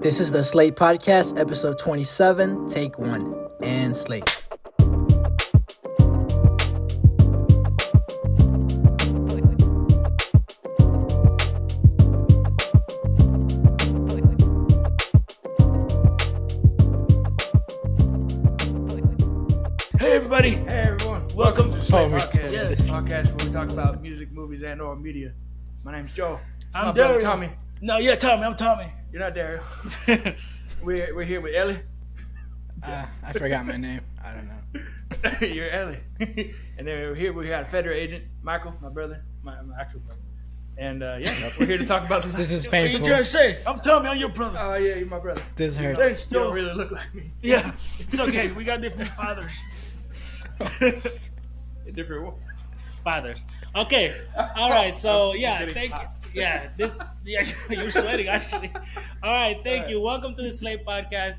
This is the Slate Podcast, episode 27, take 1, and Slate. Hey everybody! Hey everyone! Welcome to Slate Podcast. Yes. Podcast where we talk about music, movies, and/or media. My name's Joe. I'm my brother Daryl. Tommy. No, yeah, Tommy. I'm Tommy. You're not Daryl. We're here with Ellie. I forgot my name. I don't know. You're Ellie. And then we're here. We got Federal Agent Michael, my brother, my actual brother. And we're here to talk about some. This is What you painful. trying to say? I'm Tommy. I'm your brother. Oh yeah, you're my brother. This hurts. Thanks, You don't Joe. really look like me. Yeah, it's okay. We got different fathers. A different one. Fathers. Okay. All right. So I'm yeah, getting thank you. hot. Yeah, you're sweating actually. All right, thank All you. Welcome to the Slate Podcast.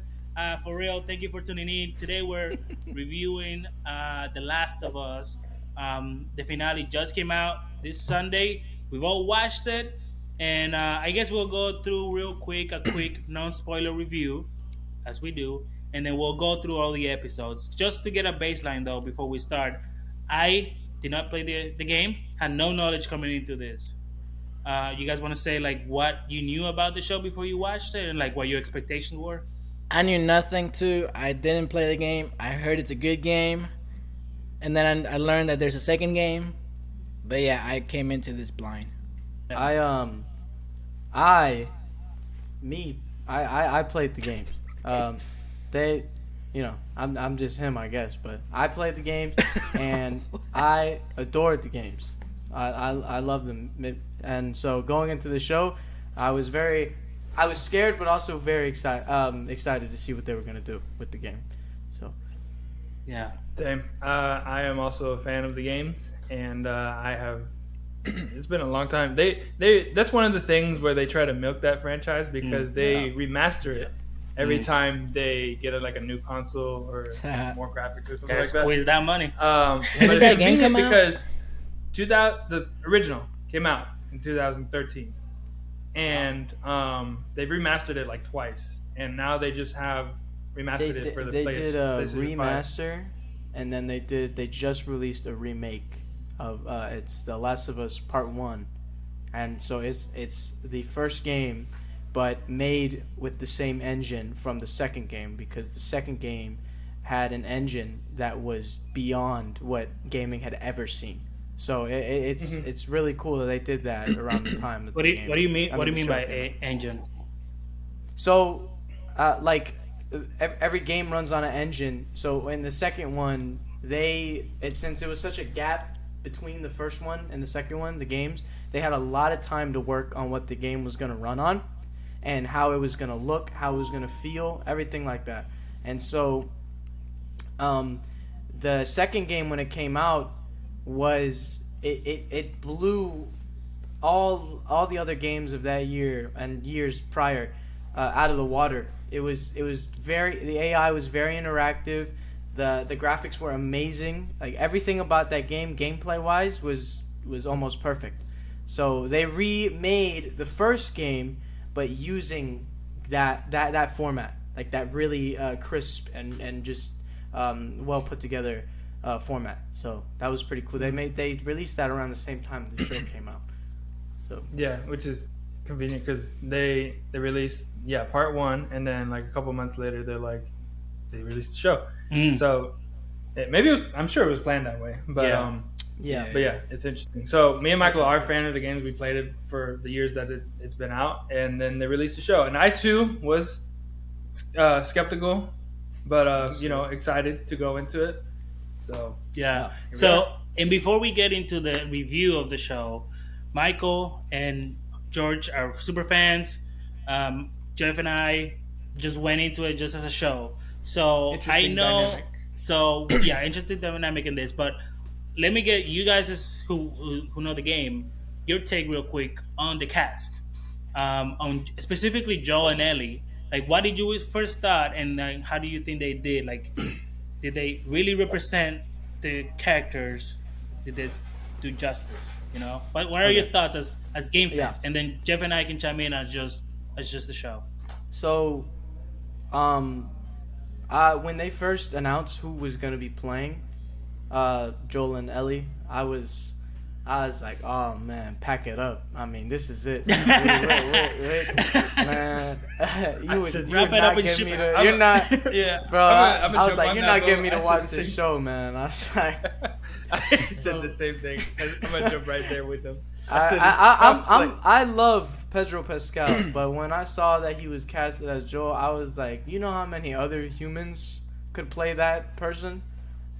For real, thank you for tuning in. Today we're reviewing The Last of Us. The finale just came out this Sunday. We've all watched it, and I guess we'll go through real quick a quick non-spoiler review, as we do, and then we'll go through all the episodes. Just to get a baseline though, before we start, I did not play the game, had no knowledge coming into this. You guys want to say like what you knew about the show before you watched it, and like what your expectations were? I knew nothing too. I didn't play the game. I heard it's a good game. And then I learned that there's a second game. But yeah, I came into this blind. I played the games. I'm just him, I guess, but I played the games and I adored the games. I love them, and so going into the show, I was scared, but also very excited to see what they were gonna do with the game. So, Yeah. Same. I am also a fan of the games, and I have. It's been a long time. That's one of the things where they try to milk that franchise because they remaster it every time they get a new console or more graphics or something Gotta like that. squeeze that money. But did it's that game convenient come out? because the original came out in 2013, and they've remastered it like twice, and now they just have remastered it for the they did a PlayStation 5. remaster, and then they just released a remake of it's The Last of Us Part 1, and so it's the first game, but made with the same engine from the second game, because the second game had an engine that was beyond what gaming had ever seen. So it's really cool that they did that around the time. That What the do you mean? game- What do you the mean show by came out. engine? So, every game runs on an engine. So in the second one, since there was such a gap between the first one and the second one, the games, they had a lot of time to work on what the game was going to run on, and how it was going to look, how it was going to feel, everything like that. And so, the second game when it came out was it blew all the other games of that year and years prior out of the water. The AI was very interactive. The graphics were amazing. Like everything about that game, gameplay wise, was almost perfect. So they remade the first game, but using that format, like that really crisp and just well put together format. So that was pretty cool. They released that around the same time the show came out. So Yeah, which is convenient because they released part 1, and then like a couple months later they released the show. So I'm sure it was planned that way, but Yeah. but yeah, it's interesting. So me and Michael are a fan of the games. We played it for the years that it's been out, and then they released the show, and I too was skeptical, but excited to go into it. So Yeah. we So, and before we get into the review of the show, Michael and George are super fans. Jeff and I just went into it just as a show. So I Interesting know. dynamic. So yeah, interesting dynamic in this. But let me get you guys who know the game your take real quick on the cast. On specifically Joe and Ellie. Like, what did you first thought, and like, how do you think they did? Like, did they really represent the characters? Did they do justice? You know, but what are your thoughts as game fans? Yeah. And then Jeff and I can chime in as just the show. So, when they first announced who was gonna be playing, Joel and Ellie, I was like, oh man, pack it up. I mean, this is it. Wait, man. You would wrap it not up and get ship me it. to. You're not, Yeah, bro. I'm I was like, you're not getting me to watch this show, man. I was like, I said the same thing. I'm gonna jump right there with them. I love Pedro Pascal, but when I saw that he was casted as Joel, I was like, you know how many other humans could play that person?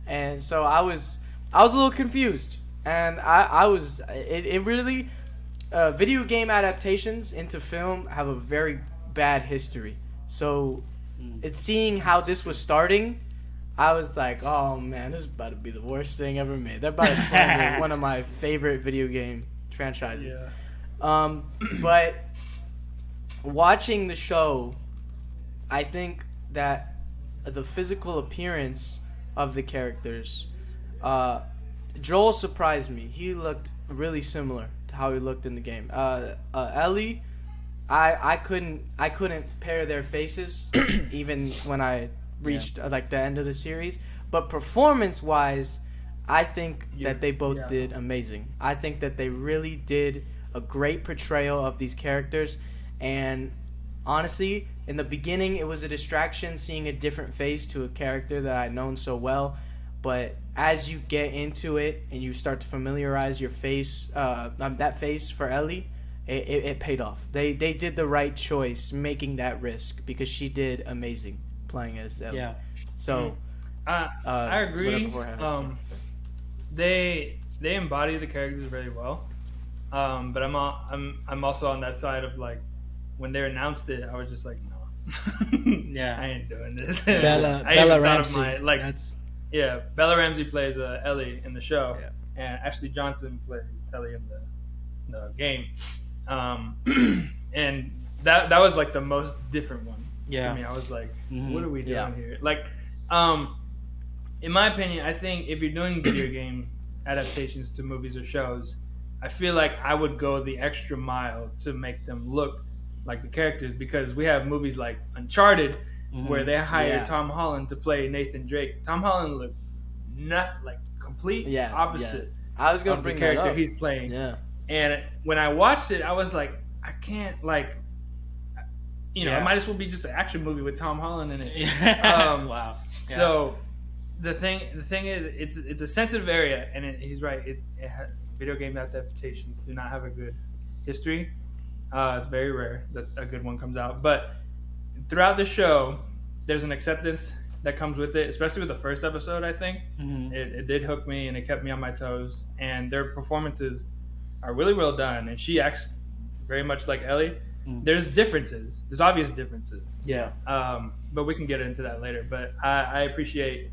And so I was a little confused, and I was it really video game adaptations into film have a very bad history. So it's seeing how this was starting, I was like, oh man, this is about to be the worst thing ever made. They're about to slander one of my favorite video game franchises. Yeah. But watching the show, I think that the physical appearance of the characters, Joel surprised me. He looked really similar to how he looked in the game. Ellie, I couldn't pair their faces even when I reached like the end of the series. But performance wise, I think that they both did amazing. I think that they really did a great portrayal of these characters, and honestly, in the beginning, it was a distraction seeing a different face to a character that I'd known so well. But as you get into it and you start to familiarize your face, that face for Ellie, it paid off. They did the right choice making that risk because she did amazing playing as Ellie. Yeah. So, I agree. They embody the characters very well. But I'm also on that side of like when they announced it, I was just like, no. Yeah, I ain't doing this. Bella Ramsey. Bella Ramsey plays Ellie in the show, Yeah. and Ashley Johnson plays Ellie in the game. And that was like the most different one. Yeah. I mean, I was like, Mhm. what are we doing Yeah. here? Like, in my opinion, I think if you're doing video game adaptations to movies or shows, I feel like I would go the extra mile to make them look like the characters, because we have movies like Uncharted where they hired Tom Holland to play Nathan Drake. Tom Holland looked not like complete opposite I was gonna of bring the character that up. he's playing. Yeah. And when I watched it, I was like, I can't like, it might as well be just an action movie with Tom Holland in it. Wow. Yeah. So the thing is, it's a sensitive area, and he's right. Video game adaptations do not have a good history. It's very rare that a good one comes out. But throughout the show, there's an acceptance that comes with it, especially with the first episode, I think. Mhm. It did hook me, and it kept me on my toes. And their performances are really well done. And she acts very much like Ellie. There's differences. There's obvious differences. Yeah. But we can get into that later. But I appreciate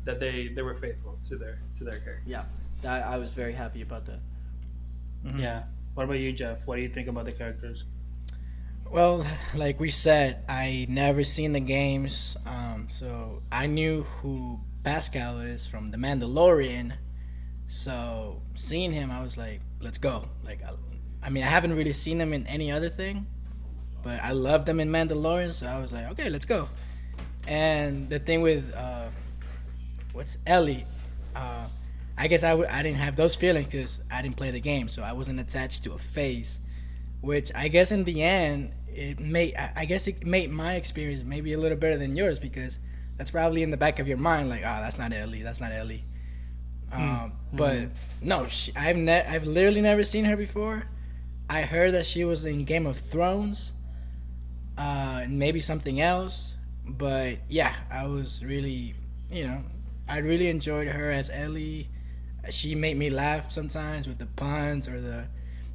that they were faithful to their character. Yeah. I was very happy about that. Mm-hmm. Yeah. What about you, Jeff? What do you think about the characters? Well, like we said, I never seen the games, so I knew who Pascal is from The Mandalorian. So seeing him, I was like, let's go. Like, I mean, I haven't really seen him in any other thing, but I loved him in Mandalorian, so I was like, okay, let's go. And the thing with what's Ellie, I guess I didn't have those feelings because I didn't play the game, so I wasn't attached to a face. Which I guess in the end, it made my experience maybe a little better than yours, because that's probably in the back of your mind, like, that's not Ellie. But no, I've literally never seen her before. I heard that she was in Game of Thrones, and maybe something else. But yeah, I was really, I really enjoyed her as Ellie. She made me laugh sometimes with the puns or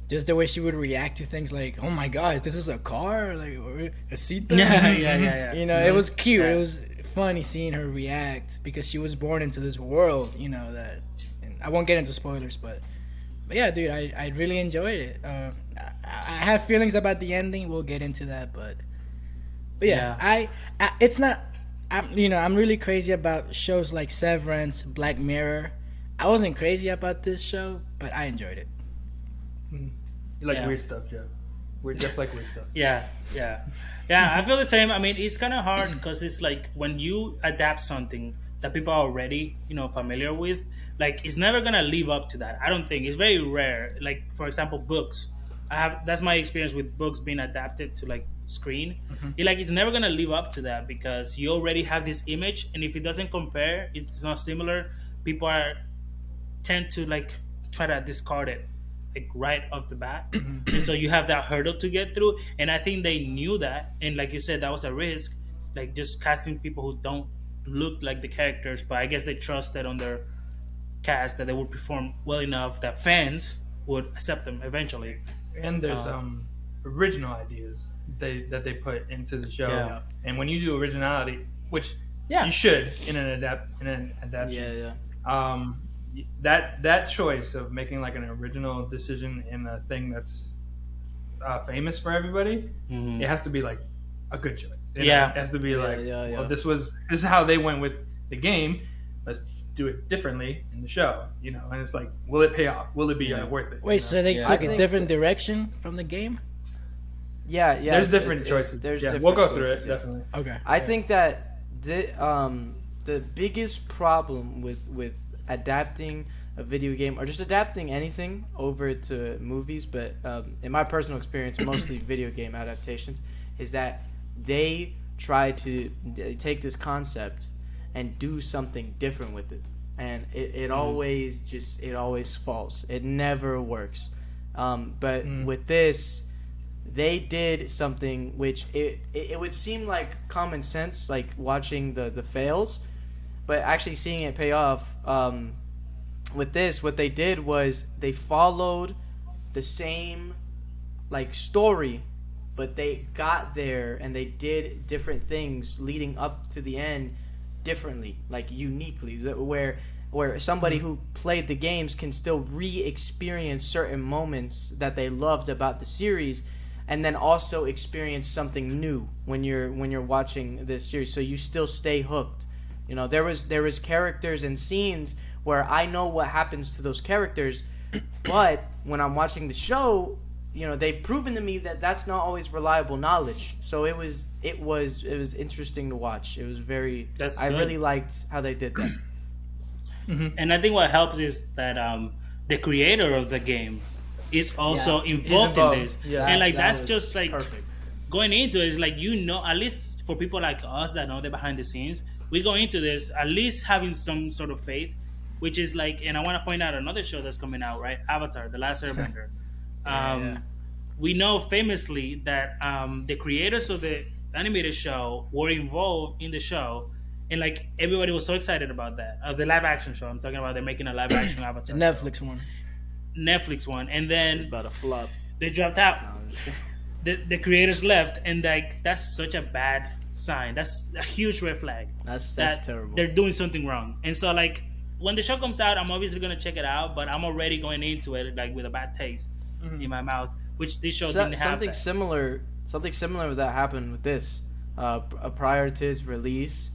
just the way she would react to things, like, oh my gosh, this is a car, like, or a seat belt. Yeah. It was cute. It was funny seeing her react because she was born into this world, that, and I won't get into spoilers, but yeah, dude, I really enjoyed it. I have feelings about the ending. We'll get into that, but yeah. It's not, I'm really crazy about shows like Severance, Black Mirror. I wasn't crazy about this show, but I enjoyed it. You like weird stuff, Joe. We're just like we're stuff. Yeah, yeah. I feel the same. I mean, it's kind of hard because it's like when you adapt something that people are already, familiar with, like it's never gonna live up to that. I don't think it's very rare. Like for example, books. That's my experience with books being adapted to like screen. It's never gonna live up to that because you already have this image, and if it doesn't compare, it's not similar. People are tend to like try to discard it like right off the bat. And so you have that hurdle to get through, and I think they knew that, and like you said, that was a risk, like just casting people who don't look like the characters, but I guess they trusted on their cast that they would perform well enough that fans would accept them eventually. And there's original ideas that they put into the show. Yeah. And when you do originality, which Yeah. you should in an adaptation, that choice of making like an original decision in a thing that's famous for everybody, it has to be like a good choice. It has to be well, this is how they went with the game. Let's do it differently in the show, and it's like, will it pay off? Will it be worth it? Wait, so they Yeah. took I a think- different direction from the game? Yeah. There's different choices. There's yeah, different we'll go through choices, it yeah. definitely. Okay. I think that the biggest problem with adapting a video game or just adapting anything over to movies, but in my personal experience, mostly video game adaptations, is that they try to take this concept and do something different with it, and it always falls. It never works. But with this, they did something which it would seem like common sense, like watching the fails, but actually seeing it pay off. With this, what they did was they followed the same like story, but they got there and they did different things leading up to the end differently, like uniquely, where somebody who played the games can still re-experience certain moments that they loved about the series, and then also experience something new when you're watching this series, so you still stay hooked. There was characters and scenes where I know what happens to those characters, but when I'm watching the show, they've proven to me that that's not always reliable knowledge. So it was interesting to watch. It was very. I really liked how they did that. And I think what helps is that the creator of the game is also involved in this, and like that's just like perfect. Going into it is like at least for people like us that know the behind the scenes, we go into this at least having some sort of faith, which is like, and I want to point out another show that's coming out, right? Avatar: The Last Airbender. We know famously that the creators of the animated show were involved in the show, and like everybody was so excited about that, of the live action show. I'm talking about they're making a live action Avatar. The Netflix one, and then About a flop. they dropped out. The creators left, and like that's such a bad sign. That's a huge red flag. That's that terrible. They're doing something wrong, and so like when the show comes out, I'm obviously gonna check it out, but I'm already going into it like with a bad taste in my mouth, which this show didn't have. Something similar to that happened with this. Prior to its release,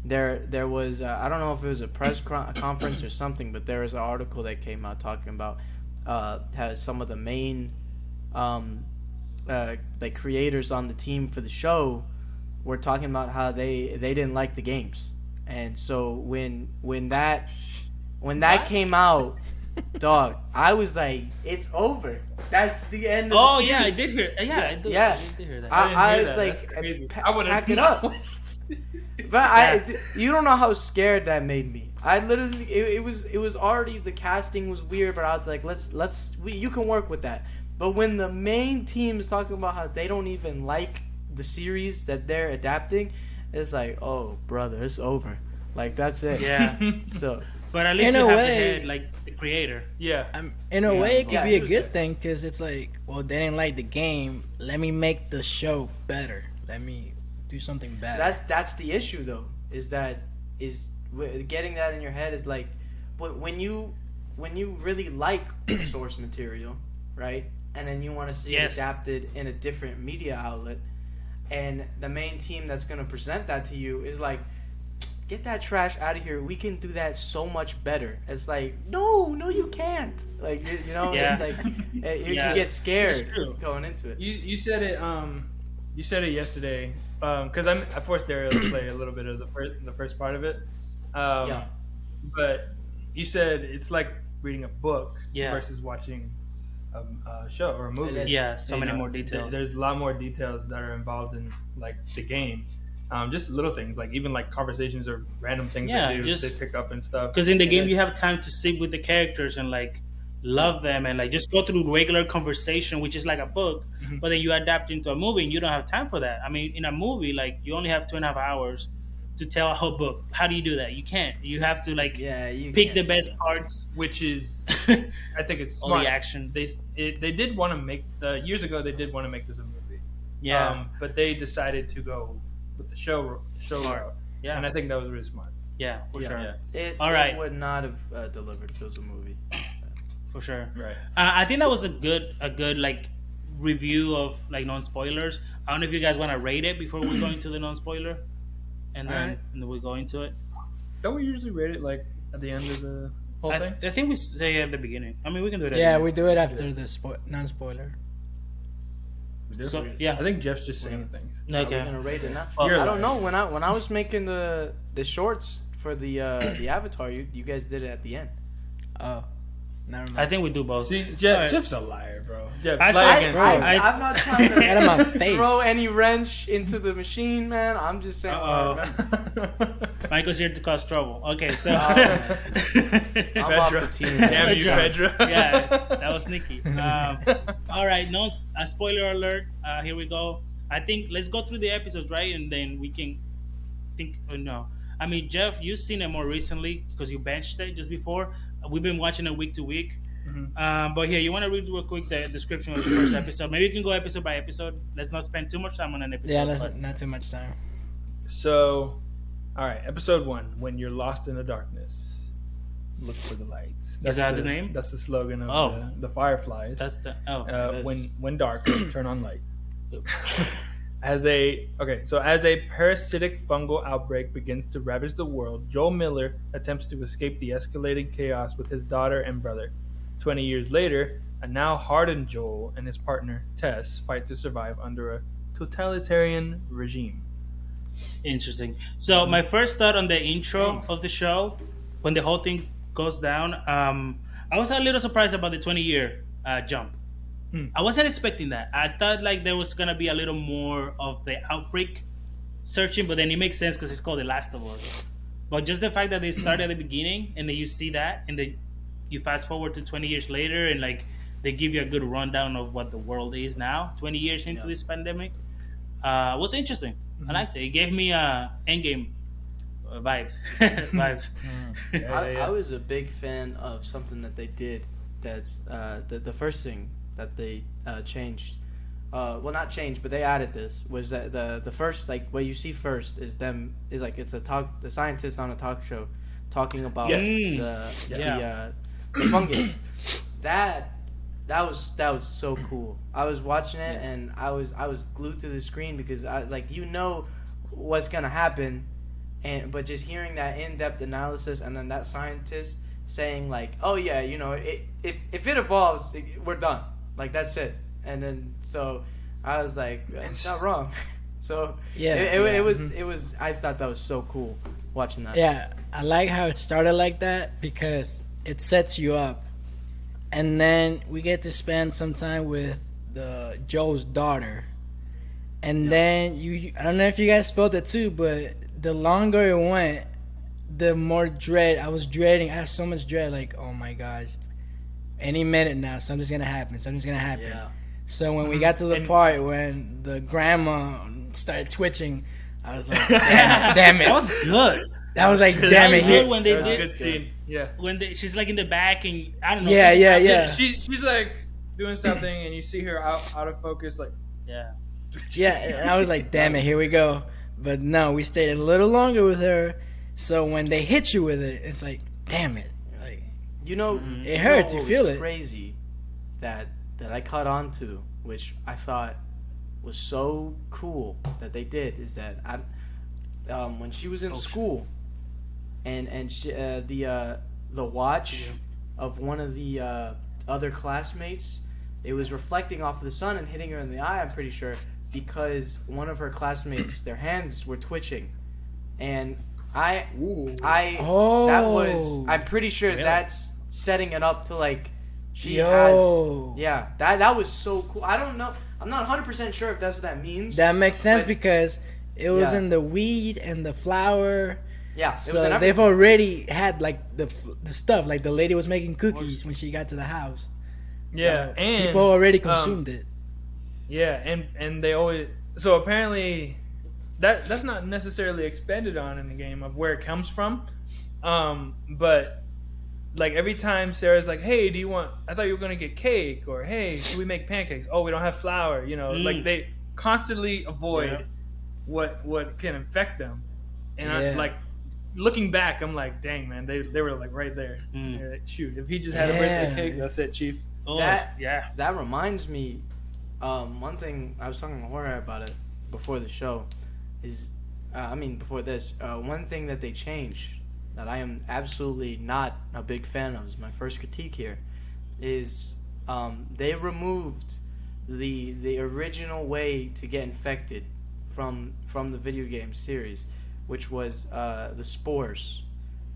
there was I don't know if it was a press conference or something, but there was an article that came out talking about how some of the main like creators on the team for the show were talking about how they didn't like the games, and so when that came out, dog, I was like, it's over. That's the end of the series. I did hear. Yeah, I did hear that. I was like, I would have pack it up. But you don't know how scared that made me. I literally, it was already, the casting was weird, but I was like, you can work with that. But when the main team is talking about how they don't even like the series that they're adapting, it's like, oh brother, it's over. Like that's it. Yeah. So, but at least In you a have way- the head, like the creator. Yeah. In a way, it could Yeah, be a it was good thing because it's like, well, they didn't like the game. Let me make the show better. Let me do something better. that's the issue though. Is getting that in your head is like, but when you really like source material, right? And then you want to see it adapted in a different media outlet, and the main team that's going to present that to you is like, get that trash out of here. We can do that so much better. It's like, no, you can't. Like, you know, it's like you get scared going into it. You said it. You said it yesterday. Because I forced Daryl to play a little bit of the first part of it. But you said it's like reading a book versus watching a show or a movie. Yeah, so many more details. There's a lot more details that are involved in like the game. Just little things like even like conversations or random things they pick up and stuff. Because in the game you have time to sit with the characters and like love them and like just go through regular conversation, which is like a book. But then you adapt into a movie and you don't have time for that. I mean, in a movie, like you only have 2.5 hours to tell a whole book. How do you do that? You can't. You have to like pick the best parts, which is I think it's smart. All the action. They did want to make years ago. They did want to make this a movie. Yeah, but they decided to go with the show route. Yeah, and I think that was really smart. Yeah, for sure. Yeah. It would not have delivered if it was a movie. For sure. Right. I think that was a good like review of like non-spoilers. I don't know if you guys want to rate it before we go into the non-spoiler, and then we go into it. Don't we usually rate it like at the end of the whole thing? I think we say at the beginning. I mean, we can do it. We do it after the non-spoiler. So, I think Jeff's just saying things. Okay. Are we gonna rate it now? I don't know. When I was making the shorts for the Avatar, you guys did it at the end. Oh. Never mind. I think we do both. See, Jeff's a liar, bro. Jeff, I'm not trying to get in my face. Throw any wrench into the machine, man. I'm just saying. Michael's here to cause trouble. Okay, so I'm off the team. Damn you, Fedra. Yeah, that was sneaky. All right, no spoiler alert. Here we go. I think let's go through the episodes, right, and then we can think. No, I mean, Jeff, you've seen it more recently because you benched it just before. We've been watching it week to week. But here, you want to read real quick the description of the first episode? Maybe you can go episode by episode. Let's not spend too much time on an episode. Yeah, not too much time. So, all right, episode 1. When you're lost in the darkness, look for the lights. Is that the name? That's the slogan of the Fireflies. That's the when dark, turn on light. As a parasitic fungal outbreak begins to ravage the world, Joel Miller attempts to escape the escalating chaos with his daughter and brother. 20 years later, a now hardened Joel and his partner, Tess, fight to survive under a totalitarian regime. Interesting. So my first thought on the intro of the show, when the whole thing goes down, I was a little surprised about the 20-year jump. I wasn't expecting that. I thought like there was gonna be a little more of the outbreak searching, but then it makes sense because it's called The Last of Us. But just the fact that they start at the beginning and then you see that, and then you fast forward to 20 years later, and like they give you a good rundown of what the world is now, 20 years into this pandemic, was interesting. I liked it. It gave me Endgame vibes. I was a big fan of something that they did. That's the first thing that they changed. Well, not changed, but they added this. Was that the first, like, what you see first is the scientist on a talk show talking about the fungus. That was so cool. I was watching it and I was glued to the screen because I what's gonna happen, but just hearing that in-depth analysis and then that scientist saying like, oh yeah, if it evolves, we're done. Like that's it. And then so I was like, it's not wrong. So it was. I thought that was so cool watching that. Yeah, I like how it started like that because it sets you up, and then we get to spend some time with Joe's daughter, and then I don't know if you guys felt it too, but the longer it went, the more dread I was dreading. I had so much dread, like, oh my gosh, any minute now something's gonna happen. Yeah. So when we got to the part when the grandma started twitching, I was like, damn it. That was good. That was like, damn it. Good when they did. Good scene. Yeah. When she's like in the back and I don't know. Yeah. She's like doing something and you see her out of focus, like. Yeah. Yeah, and I was like, damn it, here we go. But no, we stayed a little longer with her. So when they hit you with it, it's like, damn it. Like, it hurts. You feel it. Crazy that I caught on to, which I thought was so cool that they did, is that when she was in school the watch of one of the other classmates, it was reflecting off the sun and hitting her in the eye. I'm pretty sure because one of her classmates, their hands were twitching, and that was. I'm pretty sure that's setting it up to like she has. Yeah, that was so cool. I don't know. I'm not 100% sure if that's what that means. That makes sense because it was in the weed and the flower. Yeah, so they've already had like the stuff. Like the lady was making cookies when she got to the house. Yeah, so and people already consumed it. Yeah, and they always apparently that's not necessarily expanded on in the game of where it comes from, but like every time Sarah's like, "Hey, do you want? I thought you were gonna get cake," or "Hey, should we make pancakes?" "Oh, we don't have flour." Like they constantly avoid what can infect them, and I'm like. Looking back, I'm like, dang, man, they were like right there. Shoot, if he just had a birthday cake, that's it, Chief. That reminds me, one thing I was talking to Jorge about it before the show is, before this, one thing that they changed that I am absolutely not a big fan of is my first critique here, is they removed the original way to get infected from the video game series, which was the spores.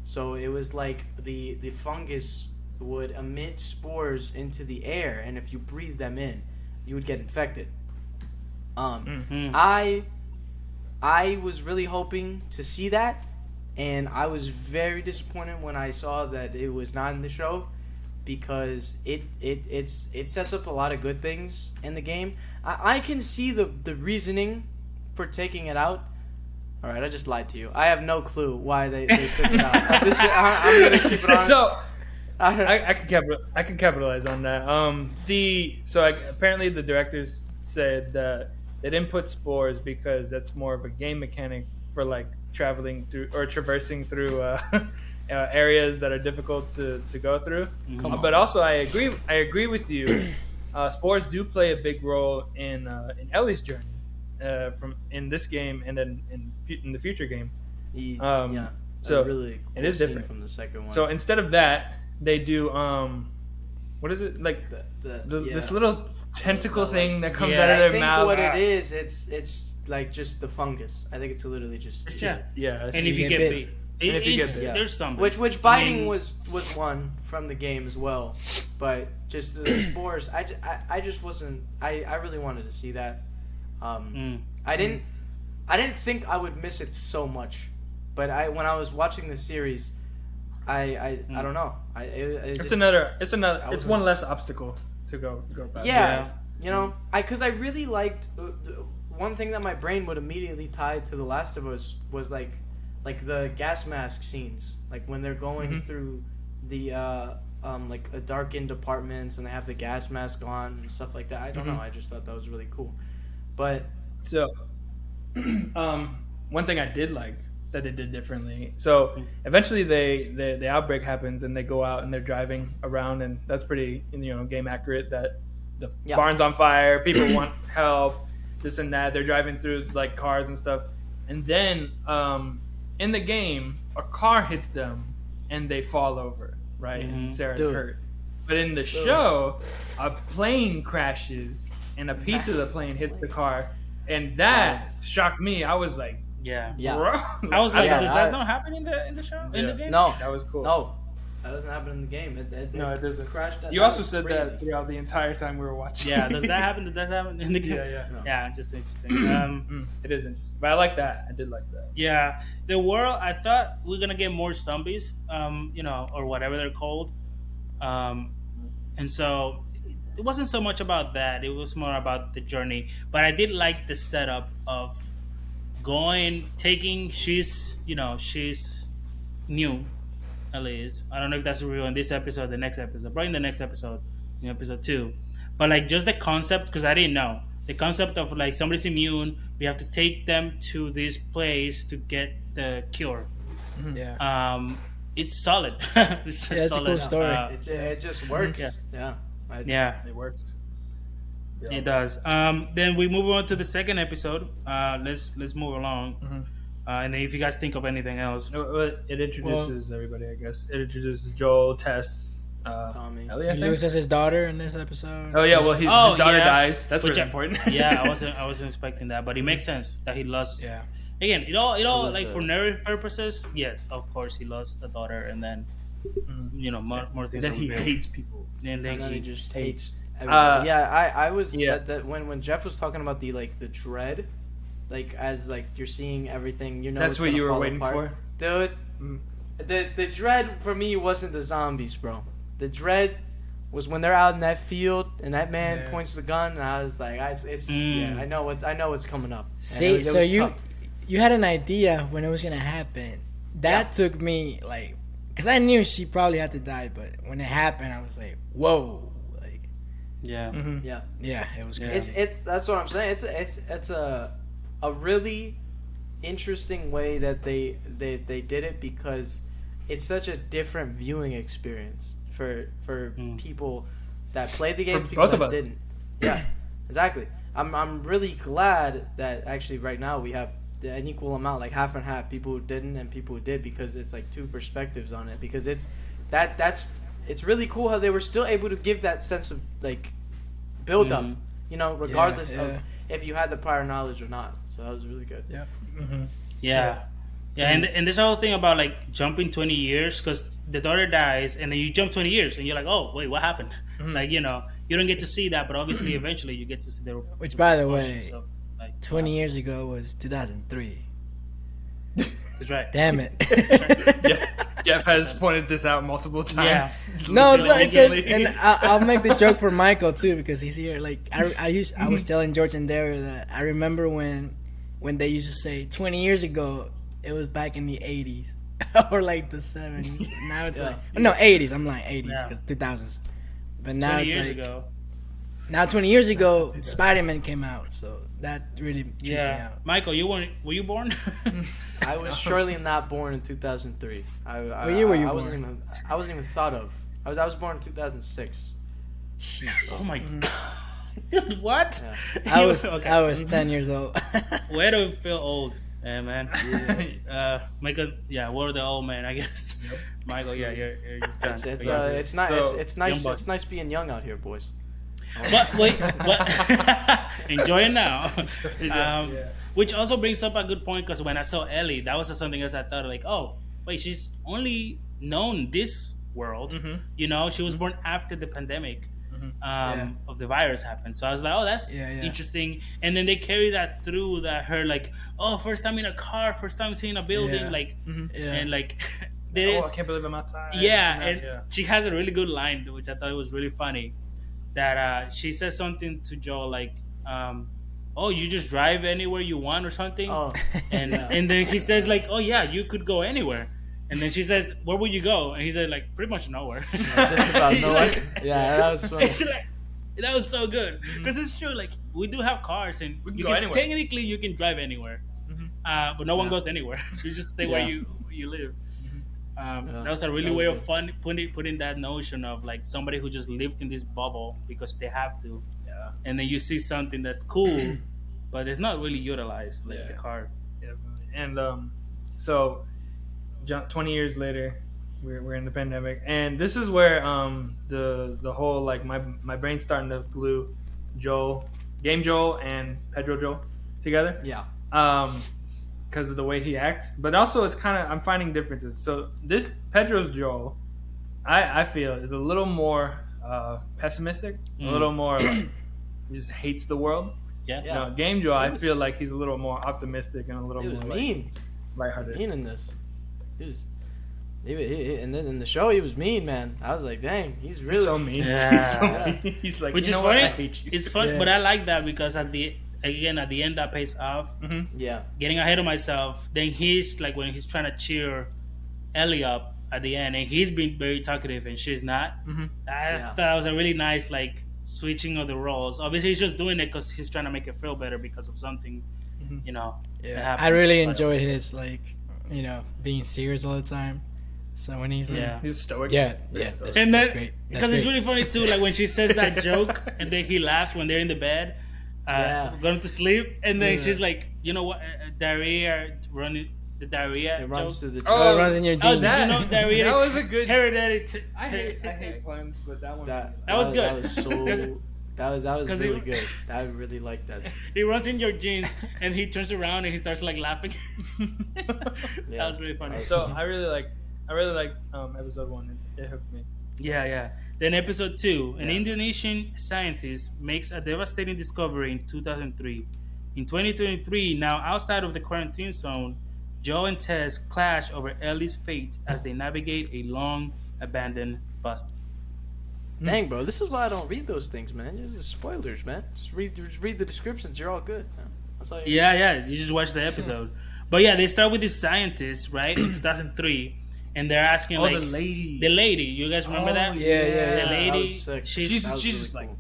So it was like the fungus would emit spores into the air, and if you breathe them in, you would get infected. I was really hoping to see that, and I was very disappointed when I saw that it was not in the show, because it sets up a lot of good things in the game. I can see the reasoning for taking it out. All right, I just lied to you. I have no clue why they took it out. I'm gonna keep it on. So I can capitalize on that. Apparently the directors said that they didn't put spores because that's more of a game mechanic for like traveling through or traversing through areas that are difficult to go through. But also I agree with you. Spores do play a big role in Ellie's journey. From in this game and then in the future game, so really cool it is different from the second one. So instead of that, they do what is it like this little tentacle thing that comes out of their mouth? What it is, it's like just the fungus. I think it's literally just and if you get bit. There's some which biting was one from the game as well, but just the spores. I just wasn't. I really wanted to see that. I didn't think I would miss it so much, but when I was watching the series, I don't know. It's one less obstacle to go past. Yeah, because I really liked one thing that my brain would immediately tie to The Last of Us was like the gas mask scenes, like when they're going through the like darkened apartments and they have the gas mask on and stuff like that. I don't know. I just thought that was really cool. But so, one thing I did like that they did differently. So eventually, the outbreak happens and they go out and they're driving around, and that's pretty game accurate. That the barn's on fire, people want help, this and that. They're driving through like cars and stuff, and then in the game, a car hits them and they fall over, right? And Sarah's hurt. But in the show, a plane crashes. And a piece of the plane hits the car, and that shocked me. I was like, bro. I was like, does that not happen in the show? In the game? No, that was cool. No, that doesn't happen in the game. It doesn't. Crash. You also said that throughout the entire time we were watching. Yeah, does that happen? Does that happen in the game? Yeah, just interesting. It is interesting, but I like that. I did like that. Yeah, the world. I thought we are gonna get more zombies, or whatever they're called, and so. It wasn't so much about that. It was more about the journey. But I did like the setup of she's new, Elise. I don't know if that's real in this episode, the next episode, probably in the next episode, in episode 2. But like just the concept, because I didn't know. The concept of like somebody's immune, we have to take them to this place to get the cure. Yeah. It's solid. It's a cool story. It just works. It works. It does. Then we move on to the second episode. Let's move along. And then if you guys think of anything else, It introduces everybody, I guess. It introduces Joel, Tess, Tommy. Ellie, I He think. loses his daughter in this episode. Oh yeah, well his daughter dies. That's Which really important. Yeah, I wasn't expecting that, but it makes sense that he lost. Yeah. Again, it all was, like for narrative purposes. Yes, of course he lost the daughter, and then more things. Then are he revealed. hates people. And then And then he he just hates everybody. I was yeah. when Jeff was talking about the dread, like as like you're seeing everything, That's it's what gonna you were fall waiting apart. for? Dude. Mm. The dread for me wasn't the zombies, bro. The dread was when they're out in that field and that man points the gun, and I was like, I know what's coming up. And See, it was tough. you had an idea when it was gonna happen. That took me like, cause I knew she probably had to die, but when it happened, I was like, whoa, like, yeah. yeah, it was good. It's that's what I'm saying. It's a really interesting way that they did it, because it's such a different viewing experience for people that played the game, For people both of that us. didn't. Yeah, exactly. I'm really glad that actually right now we have an equal amount, like half and half, people who didn't and people who did, because it's like two perspectives on it. Because it's really cool how they were still able to give that sense of like build up, regardless of if you had the prior knowledge or not. So that was really good. Yeah. Mm-hmm. Yeah. And there's a whole thing about like jumping 20 years, because the daughter dies and then you jump 20 years and you're like, oh wait, what happened? Like, you don't get to see that, but obviously eventually you get to see the Which, by the way, repercussions of, like, 20 years ago was 2003. That's right. Damn it. Jeff has pointed this out multiple times. No, it's like, Legitimately. and I'll make the joke for Michael too, because he's here. Like I was telling George and Dario that I remember when they used to say 20 years ago, it was back in the 80s or like the 70s. Now it's like, no, 80s. I'm like 80s because 2000s. But now 20 it's years like ago. now 20 years ago, Spider-Man came out, so that really trips me out. Michael, were you born? I was surely not born in 2003. What year were you I born? I wasn't even thought of. I was born in 2006. Oh my god. Dude, what? Yeah. I was 10 years old. Way to feel old. Yeah, man. Michael, we're the old man, I guess. Yep. Michael, you're done. It's nice. So, It's nice. young buck. It's nice being young out here, boys. But wait, enjoy it now. Which also brings up a good point, because when I saw Ellie, that was something else I thought, like, oh, wait, she's only known this world. Mm-hmm. She was born after the pandemic of the virus happened. So I was like, oh, that's interesting. And then they carry that through, that her, like, oh, first time in a car, first time seeing a building, like, and like, I can't believe I'm outside. She has a really good line, which I thought was really funny. That she says something to Joel like, "Oh, you just drive anywhere you want" or something. Oh. And then he says like, "Oh yeah, you could go anywhere." And then she says, "Where would you go?" And he said like, "Pretty much nowhere." Just about nowhere. That was funny. That was so good, because it's true. Like, we do have cars, and We can go anywhere. technically you can drive anywhere, but no one goes anywhere. You just stay where you live. That was a really way of fun putting that notion of like somebody who just lived in this bubble because they have to, and then you see something that's cool, but it's not really utilized, like the car. Definitely. And so 20 years later, we're in the pandemic, and this is where the whole like my brain's starting to glue Game Joel and Pedro Joel together. Yeah. Because of the way he acts, but also it's kind of, I'm finding differences. So this Pedro's Joel, I feel, is a little more pessimistic, a little more like, he just hates the world. Yeah. Game Joel, I feel like he's a little more optimistic and a little He was more mean. lighthearted. Mean in this. And then in the show he was mean, man. I was like, dang, he's really so mean. Yeah. He's so mean. He's like, Which you is know what? funny. I hate you. It's fun, Yeah. but I like that because at the end that pays off. Mm-hmm. Yeah. Getting ahead of myself. Then he's like, when he's trying to cheer Ellie up at the end, and he's being very talkative and she's not. Mm-hmm. I thought that was a really nice like switching of the roles. Obviously, he's just doing it because he's trying to make it feel better because of something, that happens. I really But- enjoyed his being serious all the time. So when he's like, He's stoic. that's, And that's then, great. That's because it's great. really funny too, like when she says that joke and then he laughs when they're in the bed, going to sleep, and then she's like, you know what, diarrhea running. The diarrhea It runs joke. through the. Oh, it runs in your Oh, jeans. did you know diarrhea? That is was a good. hereditary. I hate puns, but that one. That was good. That was so. That was 'Cause really he- good. I really liked that. He runs in your jeans, and he turns around and he starts like laughing. That was really funny. So I really like episode 1. It hooked me. Yeah. Then episode 2, an Yeah. Indonesian scientist makes a devastating discovery in 2003. In 2023, now outside of the quarantine zone, Joe and Tess clash over Ellie's fate as they navigate a long abandoned bus. Dang, bro, this is why I don't read those things, man. It's just spoilers, man. Just read the descriptions. You're all good. Man. That's all you Yeah. You just watch the episode. But yeah, they start with this scientist, right, in 2003, and they're asking Oh, like the lady. the lady. You guys remember that? yeah. The That lady. was sick. She's That was she's really just like- cool.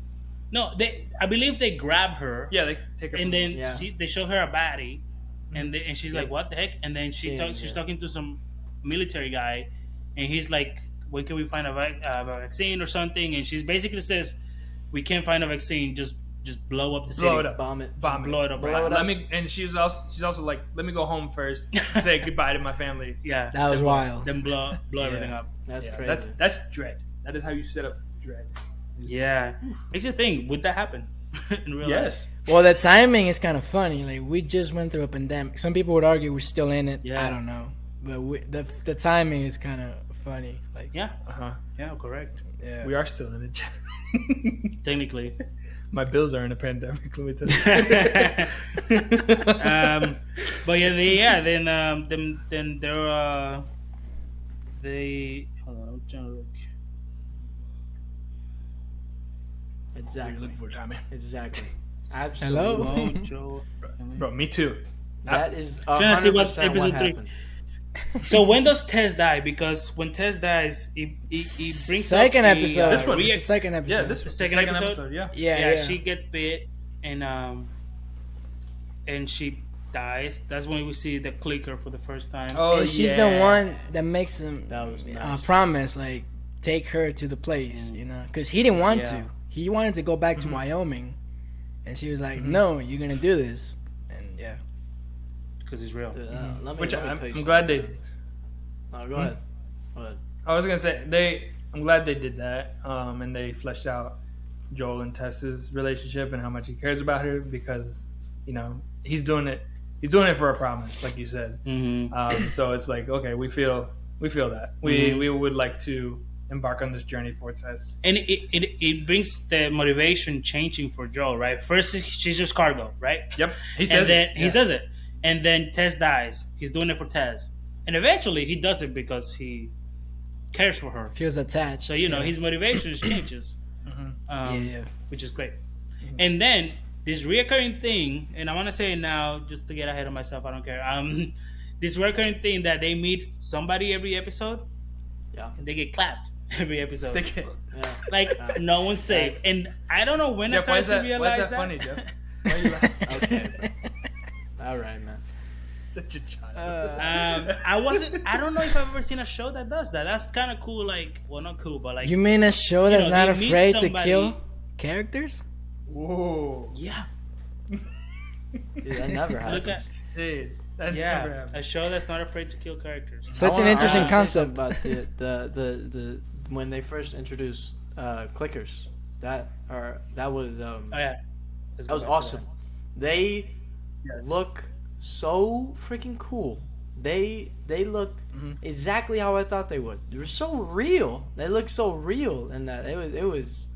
no. I believe they grab her. Yeah, they take her. And then Yeah. they show her a body, and she's like, "What the heck?" And then she's Yeah. talking to some military guy, and he's like, "When can we find a vaccine or something?" And she's basically says, "We can't find a vaccine. Just blow up the city. blow it up. Bomb it. Bomb Blow it up. Blow right? it Let up. me. And she's also like, let me go home first. Say goodbye to my family. Yeah, That was wild. Then blow Yeah. everything up. That's Yeah, crazy. that's dread. That is how you set up dread. Yeah, makes you think. Would that happen in real life? Yes. Well, the timing is kind of funny. Like, we just went through a pandemic. Some people would argue we're still in it. Yeah. I don't know, but the timing is kind of funny. Like, Yeah, Uh huh. yeah, correct. yeah. We are still in it. Technically. My bills are in a pandemic. Let me tell you. But then they're they hold on, I'm trying to look. Exactly. for Tommy. Exactly. Hello? Absolutely. Mojo. Bro, me too. That is Trying to see what 100% episode 3. happened. So when does Tess die? Because when Tess dies, he brings Second up the, episode. This one. It's the rea- second episode. Yeah, this The was second episode? Yeah. Yeah. she gets bit and she dies. That's when we see the clicker for the first time. Oh, And she's yeah. the one that makes him That was nice. promise, like, take her to the place, you know, because he didn't want Yeah. to. He wanted to go back to Wyoming, and she was like, "No, you're gonna do this." And yeah, Because it's real. Dude, let me, Which let me I'm tell you glad something. they. No, go ahead. Go ahead. I was gonna say I'm glad they did that, and they fleshed out Joel and Tess's relationship and how much he cares about her because, you know, he's doing it for a promise, like you said. Mm-hmm. So it's like, okay, we feel that we would like to embark on this journey for Tess. And it brings the motivation changing for Joel, right? First, she's just cargo, right? Yep, he And says then it. he says it, and then Tess dies. He's doing it for Tess, and eventually he does it because he cares for her. feels attached. So you know yeah. his motivation changes, yeah. which is great. And then this reoccurring thing, and I want to say it now just to get ahead of myself. I don't care. This recurring thing that they meet somebody every episode, Yeah. and they get clapped every episode. They can- Yeah. Like no one's safe, and I don't know when I Jeff, why started is to that, why realize is that funny, Jeff? Why are you laughing? Okay. All right, man. Such a child. I don't know if I've ever seen a show that does that. That's kind of cool. Like, well, not cool, but like, You mean a show that's know, not they meet afraid to somebody- kill characters? Whoa. yeah, Dude, that never look happened. at Dude, that never yeah, happened. a show that's not afraid to kill characters. Such an I interesting wanna say concept. something about the when they first introduced clickers. That was Oh yeah, Let's that go was back to awesome. They Yes. look so freaking cool. They look exactly how I thought they would. They were so real. They look so real, and that it was.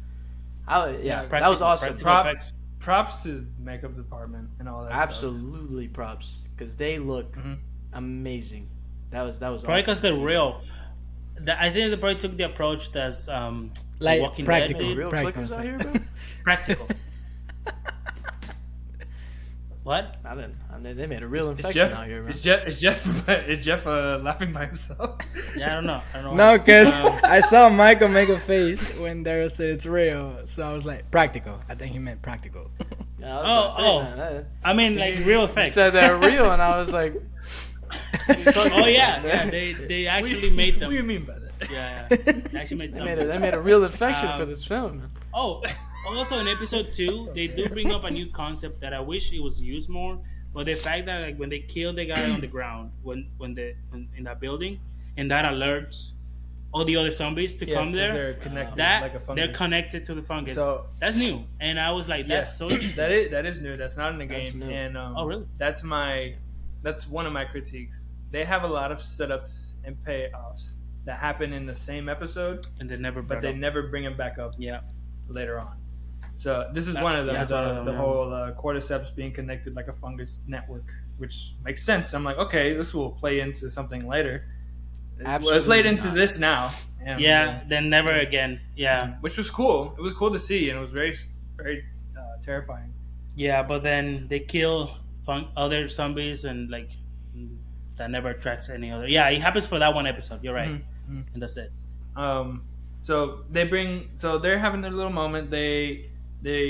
That was Practical- awesome. practical Prop- effects. Props to the makeup department and all that stuff. Absolutely props because they look amazing. That was Probably awesome. because they're real. I think they probably took the approach that's Like Walking practical. Dead Hey, did. real Practical clickers out here, effect. bro. Practical. What? I didn't. They made a real Is infection Jeff, out here, man. is Jeff laughing by himself? Yeah, I don't know. No, because Um, I saw Michael make a face when Daryl said it's real. So I was like, practical. I think he meant practical. Yeah, I was about to say, man, I mean, like real you effects. said they're real, and I was like, Oh yeah, they actually made them. What do you mean by that? Yeah. They actually made they some. made a real infection Um, for this film. Man. Oh, Also, in episode 2, they do bring up a new concept that I wish it was used more. But the fact that like when they kill the guy on the ground, when in that building, and that alerts all the other zombies to come 'cause there, they're connected that like a fungus. they're connected to the fungus. So that's new, and I was like, that's so interesting. that is new. That's not in the That's game. new. And Oh, really? That's one of my critiques. They have a lot of setups and payoffs that happen in the same episode, And they never, but they never bring them back up yeah. later on. So this is one of them. Yeah, that's one of the them, whole cordyceps being connected like a fungus network, which makes sense. I'm like, okay, this will play into something later. Absolutely It played into not. this now. And, Yeah, then never again. Yeah, which was cool. It was cool to see, and it was very, very terrifying. yeah, but then they kill other zombies, and like that never attracts any other. Yeah, it happens for that one episode. You're right, Mhm. and that's it. So they're having their little moment. They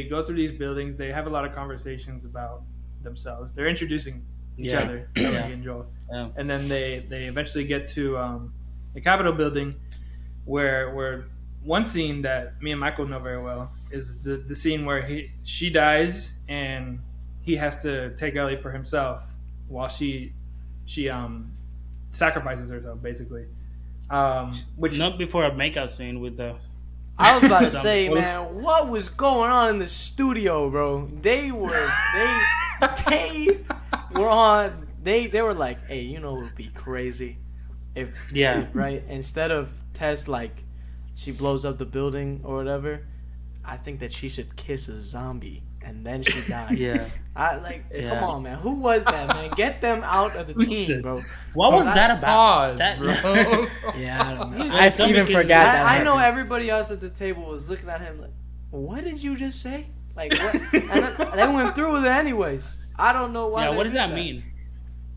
go through these buildings. They have a lot of conversations about themselves. They're introducing each Yeah. other, Yeah. Ellie and Joel. Yeah. And then they eventually get to the Capitol building, where one scene that me and Michael know very well is the scene where she dies and he has to take Ellie for himself while she sacrifices herself basically. Which Not before a makeout scene with the. I was about to Zombie. say, man, what was going on in the studio, bro? They were on. They were like, hey, you know, it would be crazy if right, instead of Tess like she blows up the building or whatever. I think that she should kiss a zombie and then she dies. Yeah. Come on, man. Who was that, man? Get them out of the team, bro. What was that about? pause, That, bro. Yeah, I don't know. Yeah, I some even because- forgot that. I know happened. everybody else at the table was looking at him like, what did you just say? Like, what? And they went through with it anyways. I don't know why. yeah, they what does did that mean?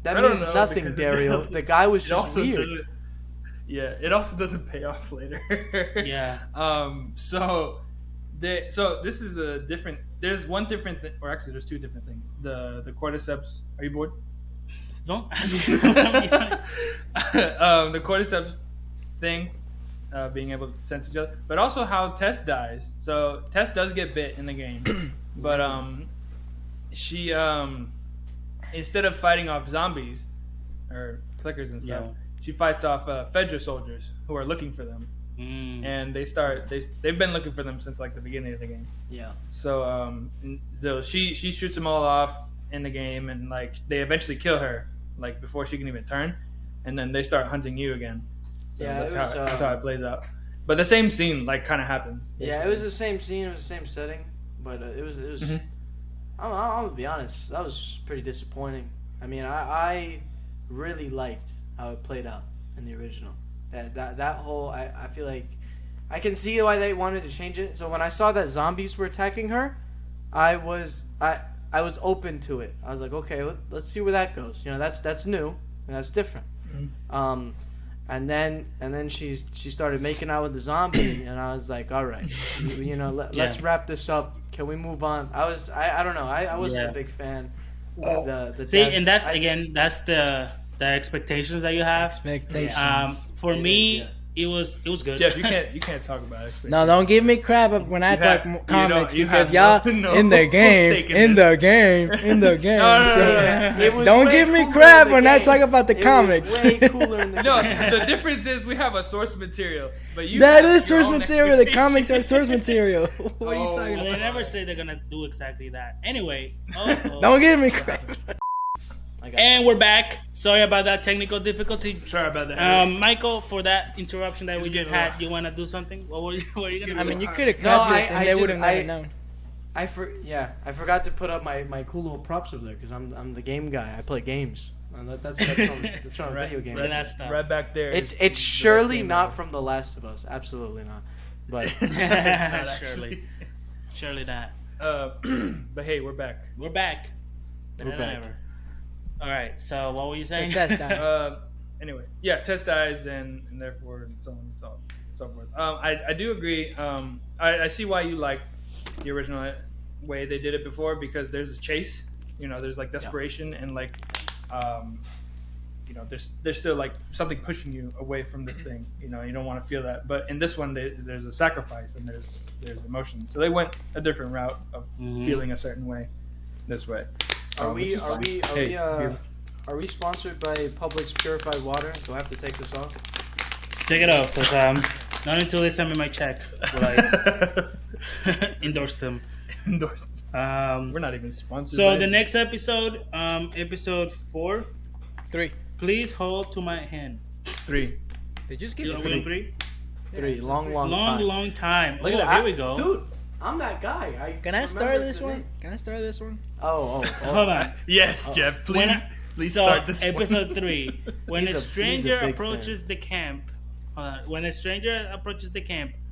That I don't means know, nothing, because it Dario. doesn't- The guy was It just also weird. doesn't. Yeah, it also doesn't pay off later. Yeah. So this is a different. There's one different thing, or actually, there's two different things. The cordyceps. Are you bored? Don't ask me. The cordyceps thing, being able to sense each other, but also how Tess dies. So Tess does get bit in the game, but she instead of fighting off zombies or clickers and stuff, Yeah. she fights off Fedra soldiers who are looking for them, and they've been looking for them since like the beginning of the game. Yeah. So so she shoots them all off in the game, and like they eventually kill her like before she can even turn, and then they start hunting you again. So Yeah, that's it was, that's how it plays out. But the same scene like kind of happens. Yeah, it was the same scene, it was the same setting, but it was. Mhm. I'm gonna be honest, that was pretty disappointing. I mean, I really liked how it played out in the original. That whole I feel like I can see why they wanted to change it. So when I saw that zombies were attacking her, I was open to it. I was like, okay, let's see where that goes. You know, that's new and that's different. Mhm. And then she started making out with the zombie, and I was like, all right, you know, let's wrap this up. Can we move on? I don't know. I wasn't a big fan. Of the See, death. and that's the expectations that you have. Expectations. For me, it was good. Jeff, you can't talk about it. No, don't give me crap when I You talk have- comics you because have y'all no in the game, stake in in this. the game, in the game. No, so yeah. It was don't way give me cooler crap in the when I game. talk about the It was comics. way cooler in the No, game. the difference is we have a source material, but you That have is your source own material. The expectations. comics are source material. What are you Oh, talking Well, they about? never say they're gonna do exactly that. Anyway, Don't give me crap. I got and we're back. Sorry about that technical difficulty. Sorry about that. Michael, for that interruption that we Just just give it had, off. you want to do something? What were you gonna I do? mean, you could have No, cut this I and they just- would have never I- known. I forgot to put up my cool little props over there because I'm the game guy. I play games. And that's from a Right, video game. Right, that's stuff. right back there. It's is the surely best game not ever. from The Last of Us. Absolutely not. But Surely not. But hey, we're back. We're back. Better We're than back. ever. All right. So what were you So saying? test that. Anyway, yeah, Tess dies, and therefore, and so on and so forth. I do agree. I see why you like the original way they did it before, because there's a chase. You know, there's like desperation and like there's still like something pushing you away from this thing. You don't want to feel that. But in this one, there's a sacrifice and there's emotion. So they went a different route of feeling a certain way. This way. Are we sponsored by Publix purified water? Do I have to take this off? Take it off, because not until they send me my check will I endorse them. We're not even sponsored. So the next episode, episode 4. 3. Please hold to my hand. 3. They just give You it know, 3. 3? 3. Long time. Look at that. Here we go. Dude, I'm that guy. Can I start this one? Can I start this one? Oh. Hold on. Yes, Jeff. Please So, start this episode one. 3. When He's a a stranger big approaches the camp,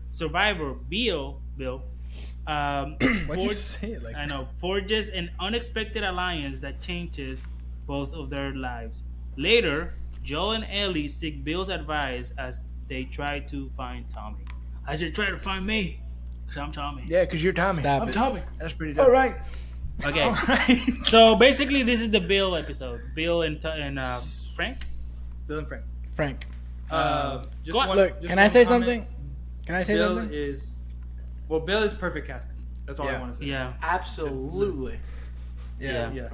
survivor Bill, Why'd you forge- say it like I know, forges an unexpected alliance that changes both of their lives. Later, Joel and Ellie seek Bill's advice as they try to find Tommy. I should try to find me, because I'm Tommy. Yeah, because you're Tommy. Stop I'm it. Tommy. That's pretty dope. All right. Okay, All right. so basically this is the Bill episode. Bill and Frank? Bill and Frank. Frank. Just Go on. one- Look, just can I one say comment. something? Can I say Bill something? Bill is perfect casting. That's all I Yeah. want to say. Yeah. Absolutely. Yeah. Yeah.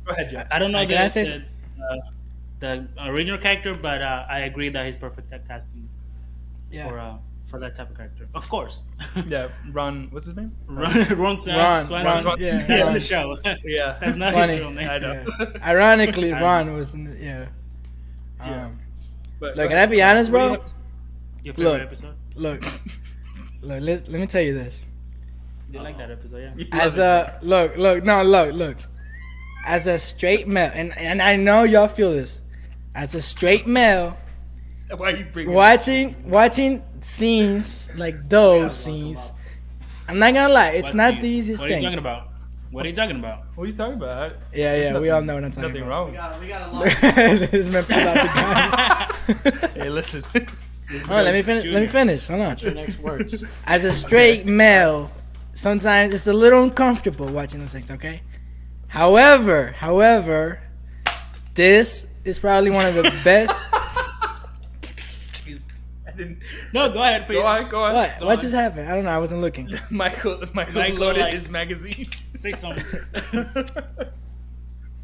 Go ahead, Jeff. I don't know Can I say the original character, but I agree that he's perfect at casting Yeah. for that type of character. Of course. Yeah, Ron. What's his name? Ron Ron. Swanson. Yeah. That's Ron. the show. Yeah. That's not Funny. his real name. I know. Yeah. Ironically, I Ron was in the, Yeah. But Look, can I be honest, what do you bro? have to- Your favorite Look. episode? Look, let me tell you this. You like that episode, yeah? you As love it, look. As a straight male, and I know y'all feel this. As a straight male, Jeff. Why are you bringing watching scenes like those scenes, I'm not gonna lie, it's not the easiest What are you thing. talking about? What are you talking about? What are you talking about? Yeah, we all know what I'm talking Nothing about. wrong. We got a lot. This man pulled out the gun. Hey, listen. Hold on, let me finish. Hold on. Your next words. As a straight male, sometimes it's a little uncomfortable watching those things, okay? However, this is probably one of the best. Jesus. I didn't. No, go ahead. Go on. What? Go What on. just happened? I don't know. I wasn't looking. Michael Michael, loaded like- his magazine. Say something.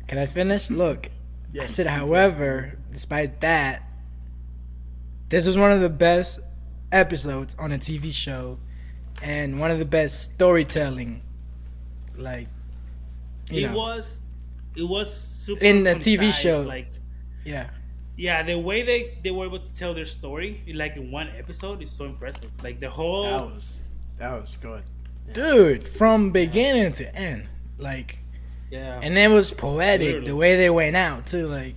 Can I finish? Look, I said, however, despite that, this was one of the best episodes on a TV show, and one of the best storytelling. Like, you know, It was super In the TV concise, show. Like, yeah. yeah, the way they were able to tell their story in like in one episode is so impressive. Like the whole That was good. Dude, from beginning to end, like, and it was poetic Literally. the way they went out too. Like,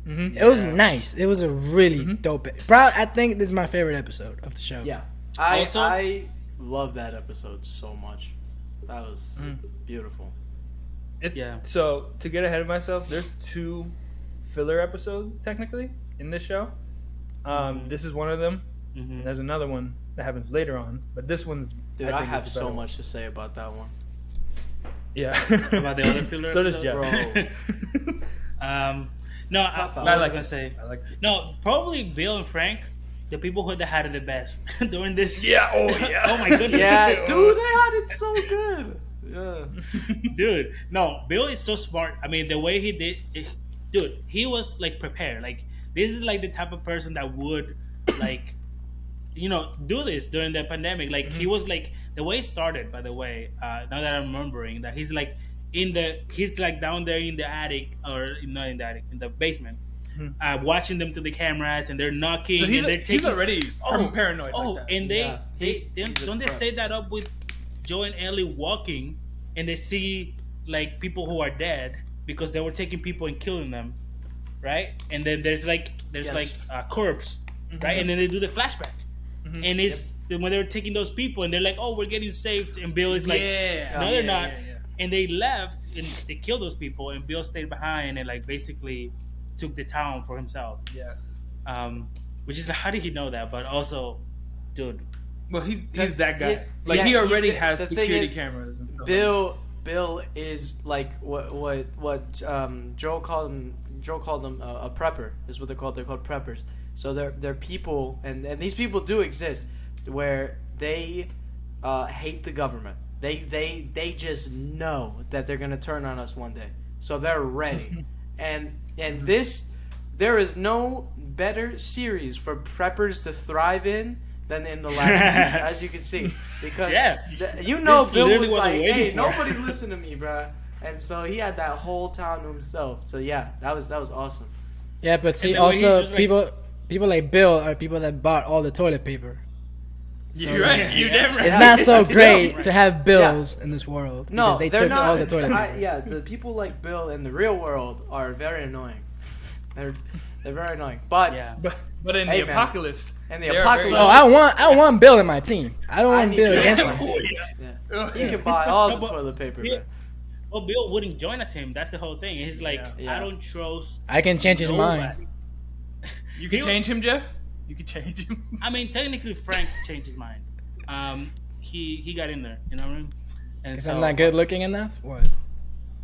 Mm-hmm. it was nice. It was a really dope. I think this is my favorite episode of the show. Yeah. Also- I love that episode so much. That was beautiful. Yeah. So to get ahead of myself, there's 2 filler episodes technically in this show. This is one of them. Mm-hmm. And there's another one that happens later on, but this one's. Dude, think I is have the so better much to say about that one. one. Yeah. About the other filler So does episode? Jeff. No, Top five. I I was like gonna say I like. no. Probably Bill and Frank, the people who had it the best during this. Yeah. Oh yeah. Oh my goodness. Yeah, dude, they had it so good. Yeah. Dude, no, Bill is so smart. I mean, the way he did it, dude, he was like prepared. Like, this is like the type of person that would like do this during the pandemic. Like, he was like, the way it started, by the way, now that I'm remembering, that he's like he's like down there in the attic, or not in the attic, in the basement, watching them through the cameras, and they're knocking, So and they're taking. he's already paranoid. Oh, like that. and they Yeah. He's don't they a pro. set that up with Joe and Ellie walking, and they see like people who are dead because they were taking people and killing them, right? And then there's like Yes. a corpse, right? And then they do the flashback, and it's when they're taking those people, and they're like, "Oh, we're getting saved," and Bill is like, yeah. "No, they're Yeah, not." yeah, yeah. And they left, and they killed those people, and Bill stayed behind and like basically took the town for himself. Yes. Which is like, how did he know that? But also, dude, Well, he's that guy. He's- Like yeah, he already the has thing security is, cameras and stuff. Bill is like what Joel called him. Joel called them a prepper. Is what they're called. They're called preppers. So they're people, and these people do exist, where they hate the government. They just know that they're gonna turn on us one day, so they're ready. and this, there is no better series for preppers to thrive in than in the last season, as you can see, because Bill was like, "Hey, nobody listen to me, bruh." And so he had that whole town to himself. So yeah, that was awesome. Yeah, but see, also people like Bill are people that bought all the toilet paper. So, You're right. You never. It's not so great to have Bills in this world. No, they they're took not. all the toilet paper. The people like Bill in the real world are very annoying. They're very annoying. But but in the apocalypse, I want Bill in my team. I don't want Bill against me. You can buy all the toilet paper. Well, Bill wouldn't join a team. That's the whole thing. He's like, I don't trust. I can change his mind. You can change him, Jeff. You can change him. I mean, technically, Frank changed his mind. He got in there. You know what I mean? And because I'm not good looking enough. What?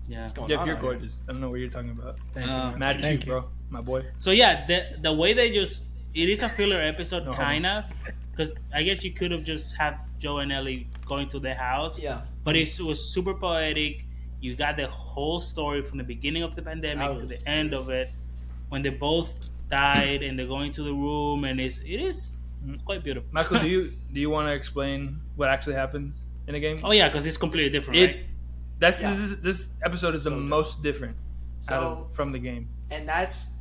Yeah. Jeff, you're gorgeous. I don't know what you're talking about. Thank you. Mad at you, bro, my boy. So yeah, the way they it is a filler episode, kind of, because I guess you could have just had Joe and Ellie going to their house. Yeah. But it was super poetic. You got the whole story from the beginning of the pandemic to the end of it, when they both died and they're going to the room, and it's quite beautiful. Michael, do you want to explain what actually happens in a game? Oh yeah, because it's completely different, right? This episode is the most different from the game, and that's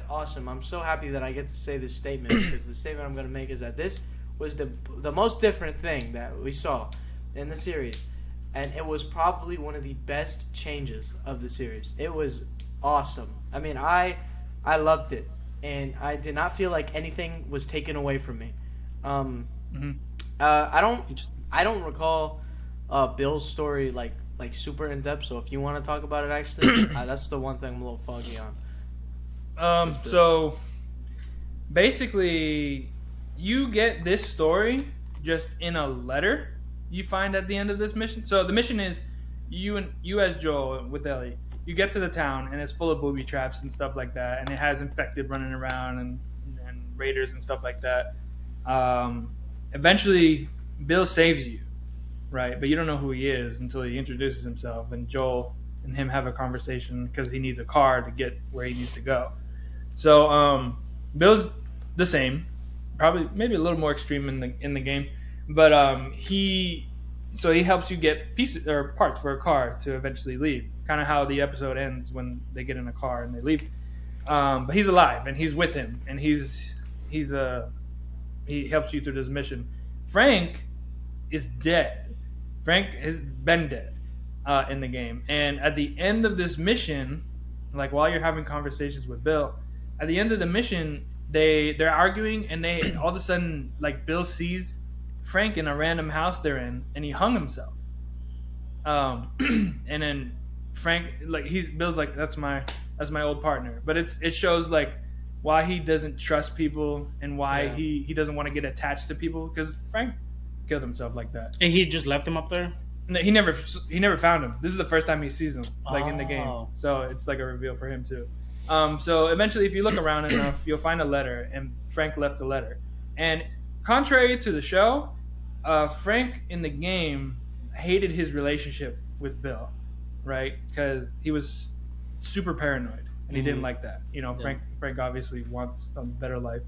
awesome. I'm so happy that I get to say this statement, because the statement I'm going to make is that this was the most different thing that we saw in the series, and it was probably one of the best changes of the series. It was awesome. I mean, I loved it, and I did not feel like anything was taken away from me. I don't recall Bill's story like super in depth. So if you want to talk about it, actually, that's the one thing I'm a little foggy on. So basically, you get this story just in a letter you find at the end of this mission. So the mission is you as Joel with Ellie. You get to the town, and it's full of booby traps and stuff like that, and it has infected running around and raiders and stuff like that. Eventually, Bill saves you, right? But you don't know who he is until he introduces himself, and Joel and him have a conversation because he needs a car to get where he needs to go. So Bill's the same, probably maybe a little more extreme in the game, but he helps you get pieces or parts for a car to eventually leave. Kind of how the episode ends when they get in a car and they leave. But he's alive and he's with him, and he helps you through this mission. Frank is dead. Frank has been dead in the game, and at the end of this mission, like while you're having conversations with Bill, at the end of the mission, they're arguing, and they all of a sudden, like, Bill sees Frank in a random house they're in, and he hung himself. And then Frank, like, Bill's like, that's my old partner, but it shows like why he doesn't trust people and why he doesn't want to get attached to people, because Frank killed himself like that. And he just left him up there? No, he never found him. This is the first time he sees him, like, in the game. So it's like a reveal for him too. So eventually, if you look around enough, you'll find a letter, and Frank left a letter. And contrary to the show, Frank in the game hated his relationship with Bill, right? Because he was super paranoid, and he didn't like that. You know, Frank obviously wants a better life.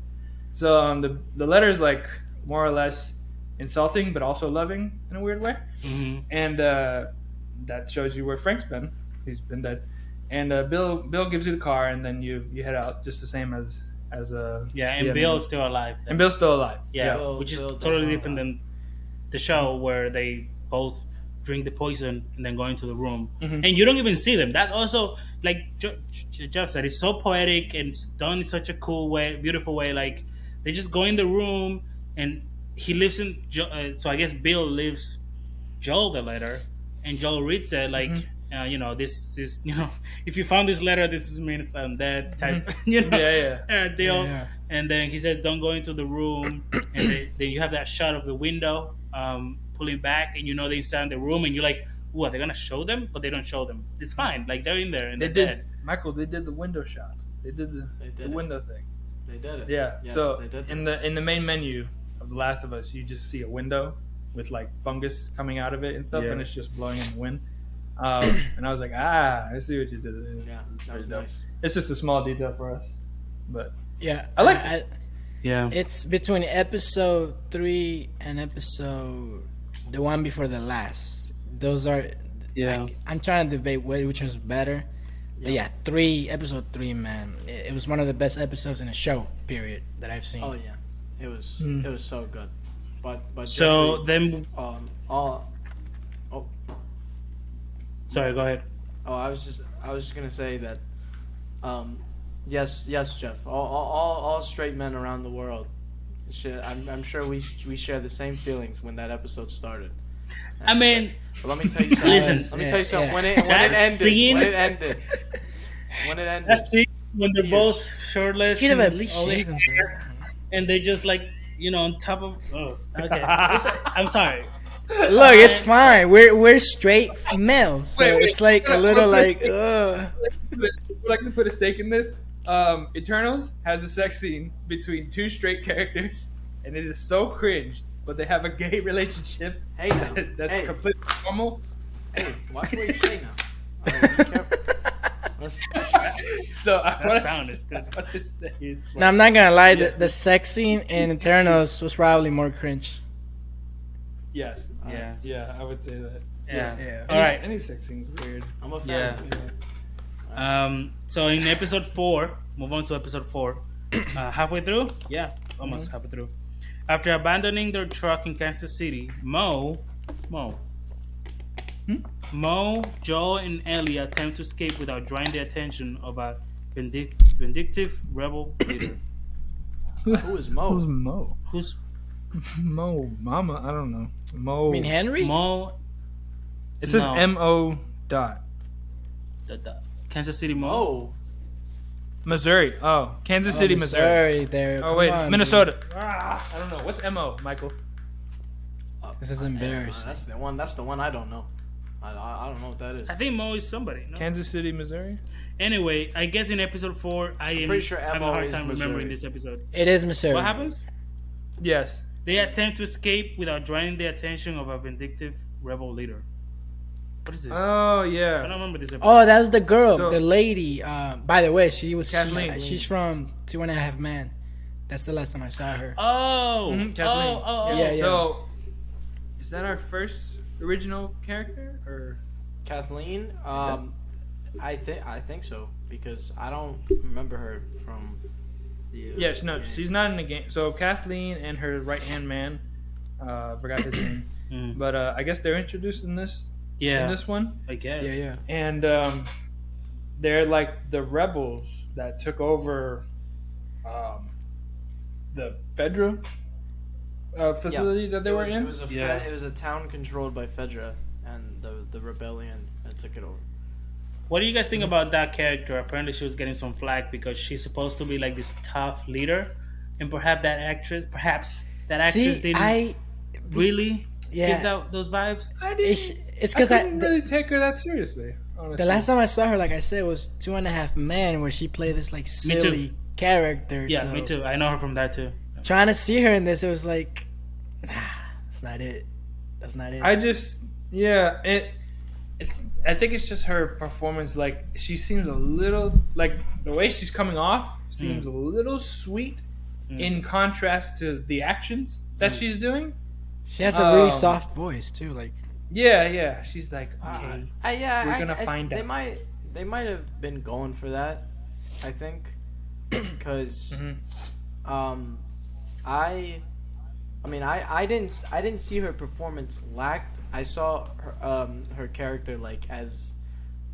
So the letter is like more or less insulting, but also loving in a weird way. And that shows you where Frank's been. He's been dead. And Bill gives you the car, and then you head out just the same as and Bill's still alive. And Bill's still alive. Yeah, which is totally different than the show where they both drink the poison and then go into the room, and you don't even see them. That's also, like Jeff said, it's so poetic and it's done in such a cool way, beautiful way. Like, they just go in the room, and he lives in. So I guess Bill leaves Joel the letter, and Joel reads it like. This is, if you found this letter, this means I'm dead type, deal. Yeah. And then he says, don't go into the room. And then you have that shot of the window pulling back, and they're inside the room, and you're like, what, they're gonna show them, but they don't show them. It's fine. Like they're in there and They they're did, dead. Michael. They did the window shot. They did the it. window thing. They did it. Yeah. Yes, So they did in the main menu of The Last of Us, you just see a window with like fungus coming out of it and stuff, Yeah. and it's just blowing in the wind. And I was like, I see what you did. Yeah, that Pretty was dope. nice. It's just a small detail for us, but Yeah, I like Yeah. It's between episode 3 and the one before the last. Those are. Yeah. I'm trying to debate which was better. But yeah, episode 3, man. It was one of the best episodes in a show, period, that I've seen. Oh yeah, it was so good. But So Jeffrey, then, sorry, go ahead. I was just gonna say that, yes, Jeff. All straight men around the world, I'm sure we share the same feelings when that episode started. I mean, But let me tell you something. Listen. Let me tell you something. Yeah. When it That ended, scene- when it ended, that's it. When they're Yes. both shirtless, He could have and at least all they shaved himself. hair, and they just like on top of. Oh, okay. I'm sorry. Look, it's fine. We're straight males, so Wait, it's like a little like. Would like to put a stake in this. Eternals has a sex scene between two straight characters, and it is so cringe. But they have a gay relationship. Hey, now. That's Hey. completely normal. hey, watch what you say now. Be careful. So That sound is good. I want to say it's Now I'm not gonna lie. The sex scene in Eternals was probably more cringe. yes, Yeah. I would say that. Yeah. Yeah. All right. Any sex scene's weird. I'm a fan. Yeah. So in episode 4, move on to episode 4. Halfway through? Yeah, almost halfway through. After abandoning their truck in Kansas City, Mo, Joel, and Ellie attempt to escape without drawing the attention of a vindictive rebel leader. Who is Mo? Who's Mo? Who's Mo, Mama? I don't know. Mo. I mean Henry. Mo? It says No. M.O. dot. The Kansas City Mo. Mo. Missouri. Oh, Kansas City, Missouri. There. Oh Come wait, on, Minnesota. I don't know. What's M.O. Michael? dude. This is embarrassing. That's the one. That's the one I don't know. I don't know what that is. I think Mo is somebody. No? Kansas City, Missouri. Anyway, I guess in episode 4, I am pretty sure having a Mo hard is time Missouri. remembering this episode. It is Missouri. What happens? Yes. They attempt to escape without drawing the attention of a vindictive rebel leader. What is this? Oh I don't yeah. remember this episode. Oh, that was the girl, So- the lady. By the way, Kathleen. she's from 2.5 Men. That's the last time I saw her. Oh, Mhm, Kathleen. Yeah, yeah. So, is that our first original character, or Kathleen. I think so because I don't remember her from. The, yes? No, she's not in the game. So Kathleen and her right hand man, forgot his name, Mm. but I guess they're introduced in this one, I guess. Yeah. and they're like the rebels that took over the Fedra facility that they were in. It was it was a town controlled by Fedra, and the rebellion that took it over. What do you guys think about that character? Apparently, she was getting some flack because she's supposed to be like this tough leader, and perhaps that actress didn't really give those vibes. It's because I didn't really take her that seriously. Honestly. the last time I saw her, like I said, was 2.5 Men, where she played this like silly character. Yeah, so me too. I know her from that too. Trying to see her in this, it was like, that's not it. That's not it. I just I think it's just her performance. Like she seems a little like the way she's coming off seems a little sweet in contrast to the actions that she's doing. She has a really soft voice too. Like Yeah. She's like, okay. We're gonna find they out. They might have been going for that. I think because I didn't see her performance lacked. I saw her character like as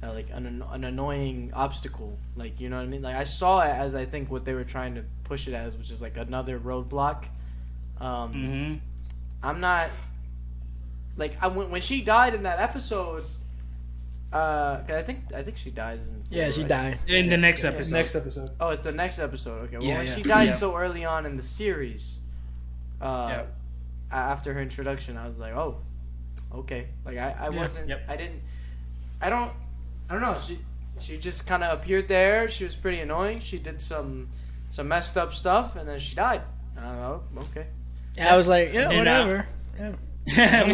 like an annoying obstacle, like, you know what I mean? Like I saw it as I think what they were trying to push it as, which is like another roadblock. I'm not like when she died in that episode. I think she dies in. she right? died. In the next episode. Next episode. Oh, it's the next episode. Okay. Well, Yeah, when yeah. she died Yeah. so early on in the series, after her introduction, I was like, oh, okay. Like I Yeah. wasn't. Yep. I don't know. She just kind of appeared there. She was pretty annoying. She did some messed up stuff, and then she died. Oh, okay. Yeah, I was like, yeah, And, whatever. Yeah.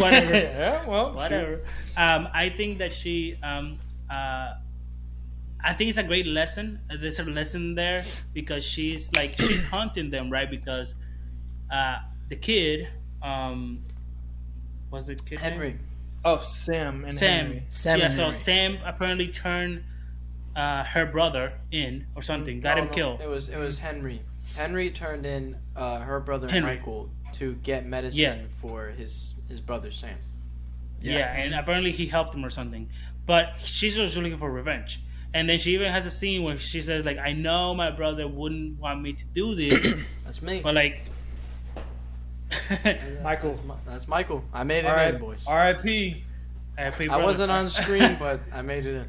Whatever. Yeah, well, Whatever. I think that she. I think it's a great lesson. There's a lesson there because she's hunting them, right? Because the kid, was the kid Henry. name? Oh, Sam and Sam. Henry. Sam Yeah. and So Henry. Sam apparently turned her brother in or something, got him No, killed. It was Henry. Henry turned in her brother Henry. Michael to get medicine Yeah. for his brother Sam. Yeah, and apparently he helped him or something. But she's just looking for revenge. And then she even has a scene where she says, like, I know my brother wouldn't want me to do this, That's me. but like Michael. That's Michael. I made it in, boys. R.I.P. I wasn't on screen, but I made it in.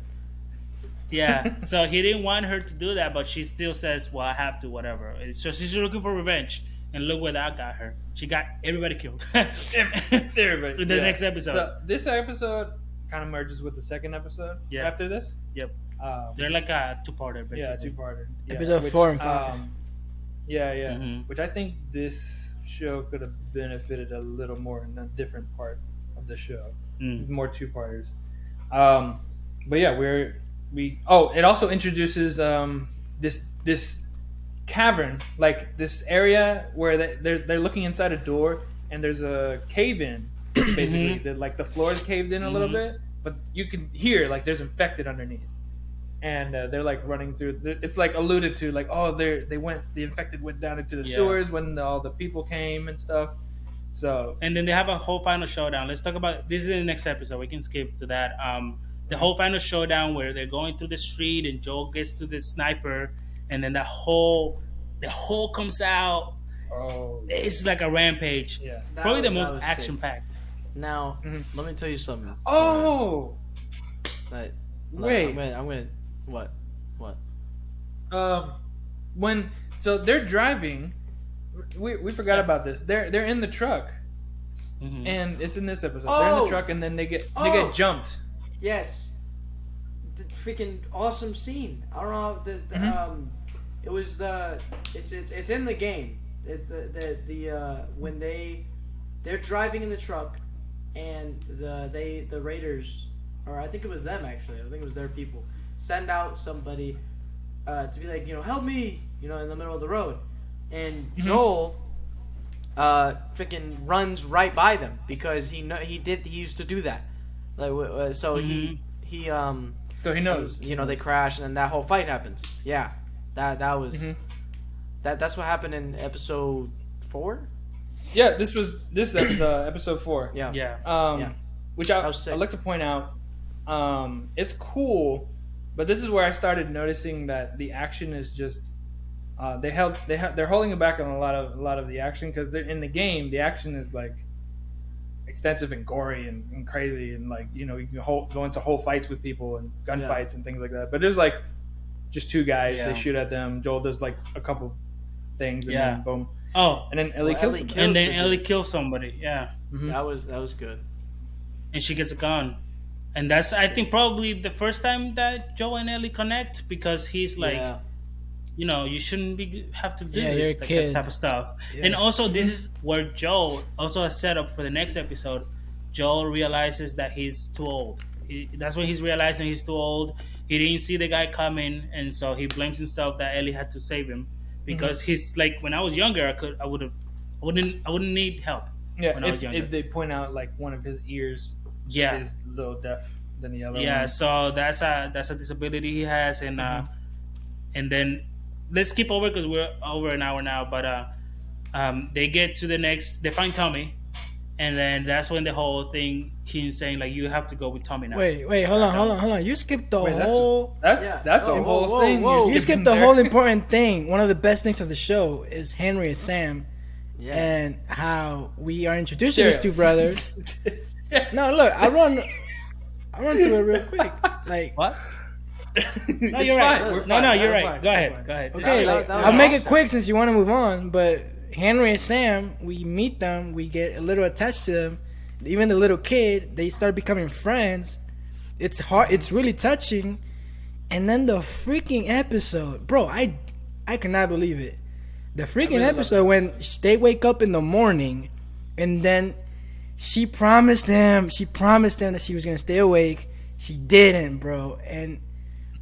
Yeah, so he didn't want her to do that, but she still says, well, I have to, whatever. So she's looking for revenge. And look where that got her. She got everybody killed. Everybody. In the next episode. So this episode kind of merges with the second episode Yeah. after this. Yep. Um, They're like a two-parter, basically. yeah, two-parter. Yeah, Episode 4 and 5. Yeah. Mhm. Which I think this show could have benefited a little more in a different part of the show. Mm. More two-parters. But yeah, it also introduces this cavern, like this area where they're looking inside a door and there's a cave in basically. Like the floor is caved in a little bit, but you can hear like there's infected underneath, and they're like running through. It's like alluded to, like, oh, the infected went down into the sewers when all the people came and stuff. So And then they have a whole final showdown. Let's talk about this. Is in the next episode. We can skip to that. The whole final showdown where they're going through the street and Joel gets to the sniper, and then the whole comes out. It's like a rampage. yeah. Probably the That most was sick. action packed. Now, let me tell you something. Oh, Like, wait. I'm gonna. What? When they're driving, we forgot about this. They're in the truck, and it's in this episode. They're in the Oh. truck, and then they get Oh. jumped. Yes. The freaking awesome scene. I don't know. It was the. It's in the game. It's the when they're driving in the truck, and the raiders, or I think it was them actually. I think it was their people, send out somebody to be like, help me, in the middle of the road, and Joel freaking runs right by them because he used to do that, like so he So he knows. they crash and then that whole fight happens. Yeah, that was that's what happened in episode 4. Yeah, this was the episode 4. Yeah. Yeah. Yeah. Which That was sick. I'd like to point out. It's cool, but this is where I started noticing that the action is just they're holding it back on a lot of the action because they're in the game. The action is like extensive and gory and crazy, and like you can go into whole fights with people and gunfights and things like that. But there's like just two guys. Yeah. They shoot at them. Joel does like a couple things, and Yeah. then boom. Oh, And then Ellie Well, kills Ellie him. kills- and then the Ellie dude. kills somebody. Yeah. That was good. And she gets a gun. And that's, I think, probably the first time that Joe and Ellie connect because he's like, Yeah. you shouldn't have to do Yeah, you're a this like, kid. that type of stuff. Yeah. And also, this is where Joel, also a setup for the next episode, Joel realizes that he's too old. That's when he's realizing he's too old. He didn't see the guy coming, and so he blames himself that Ellie had to save him because he's like, when I was younger, I wouldn't need help. Yeah, when I was younger. if they point out like one of his ears Yeah. is a little deaf than the other Yeah, one. so that's a disability he has, and then let's skip over because we're over an hour now. But they get to they find Tommy, and then that's when the whole thing he's saying like you have to go with Tommy now. Wait, hold on. You skipped the Wait, whole. That's a Oh, whole whoa, thing. whoa. You're You skipping skipped the there. whole important thing. One of the best things of the show is Henry and Sam, Yeah. and how we are introduced to these Stereo. two brothers. No, look, I run through it real quick. Like, What? No, It's you're right. fine, we're No, fine, you're we're right. fine, Go we're ahead. fine. Go ahead. okay, That like was I'll make it awesome. quick since you want to move on. But Henry and Sam, we meet them, we get a little attached to them, even the little kid, they start becoming friends. It's hard. It's really touching. And then the freaking episode, bro, I cannot believe it. The freaking episode when they wake up in the morning, and then she promised him that she was gonna stay awake. She didn't, bro. And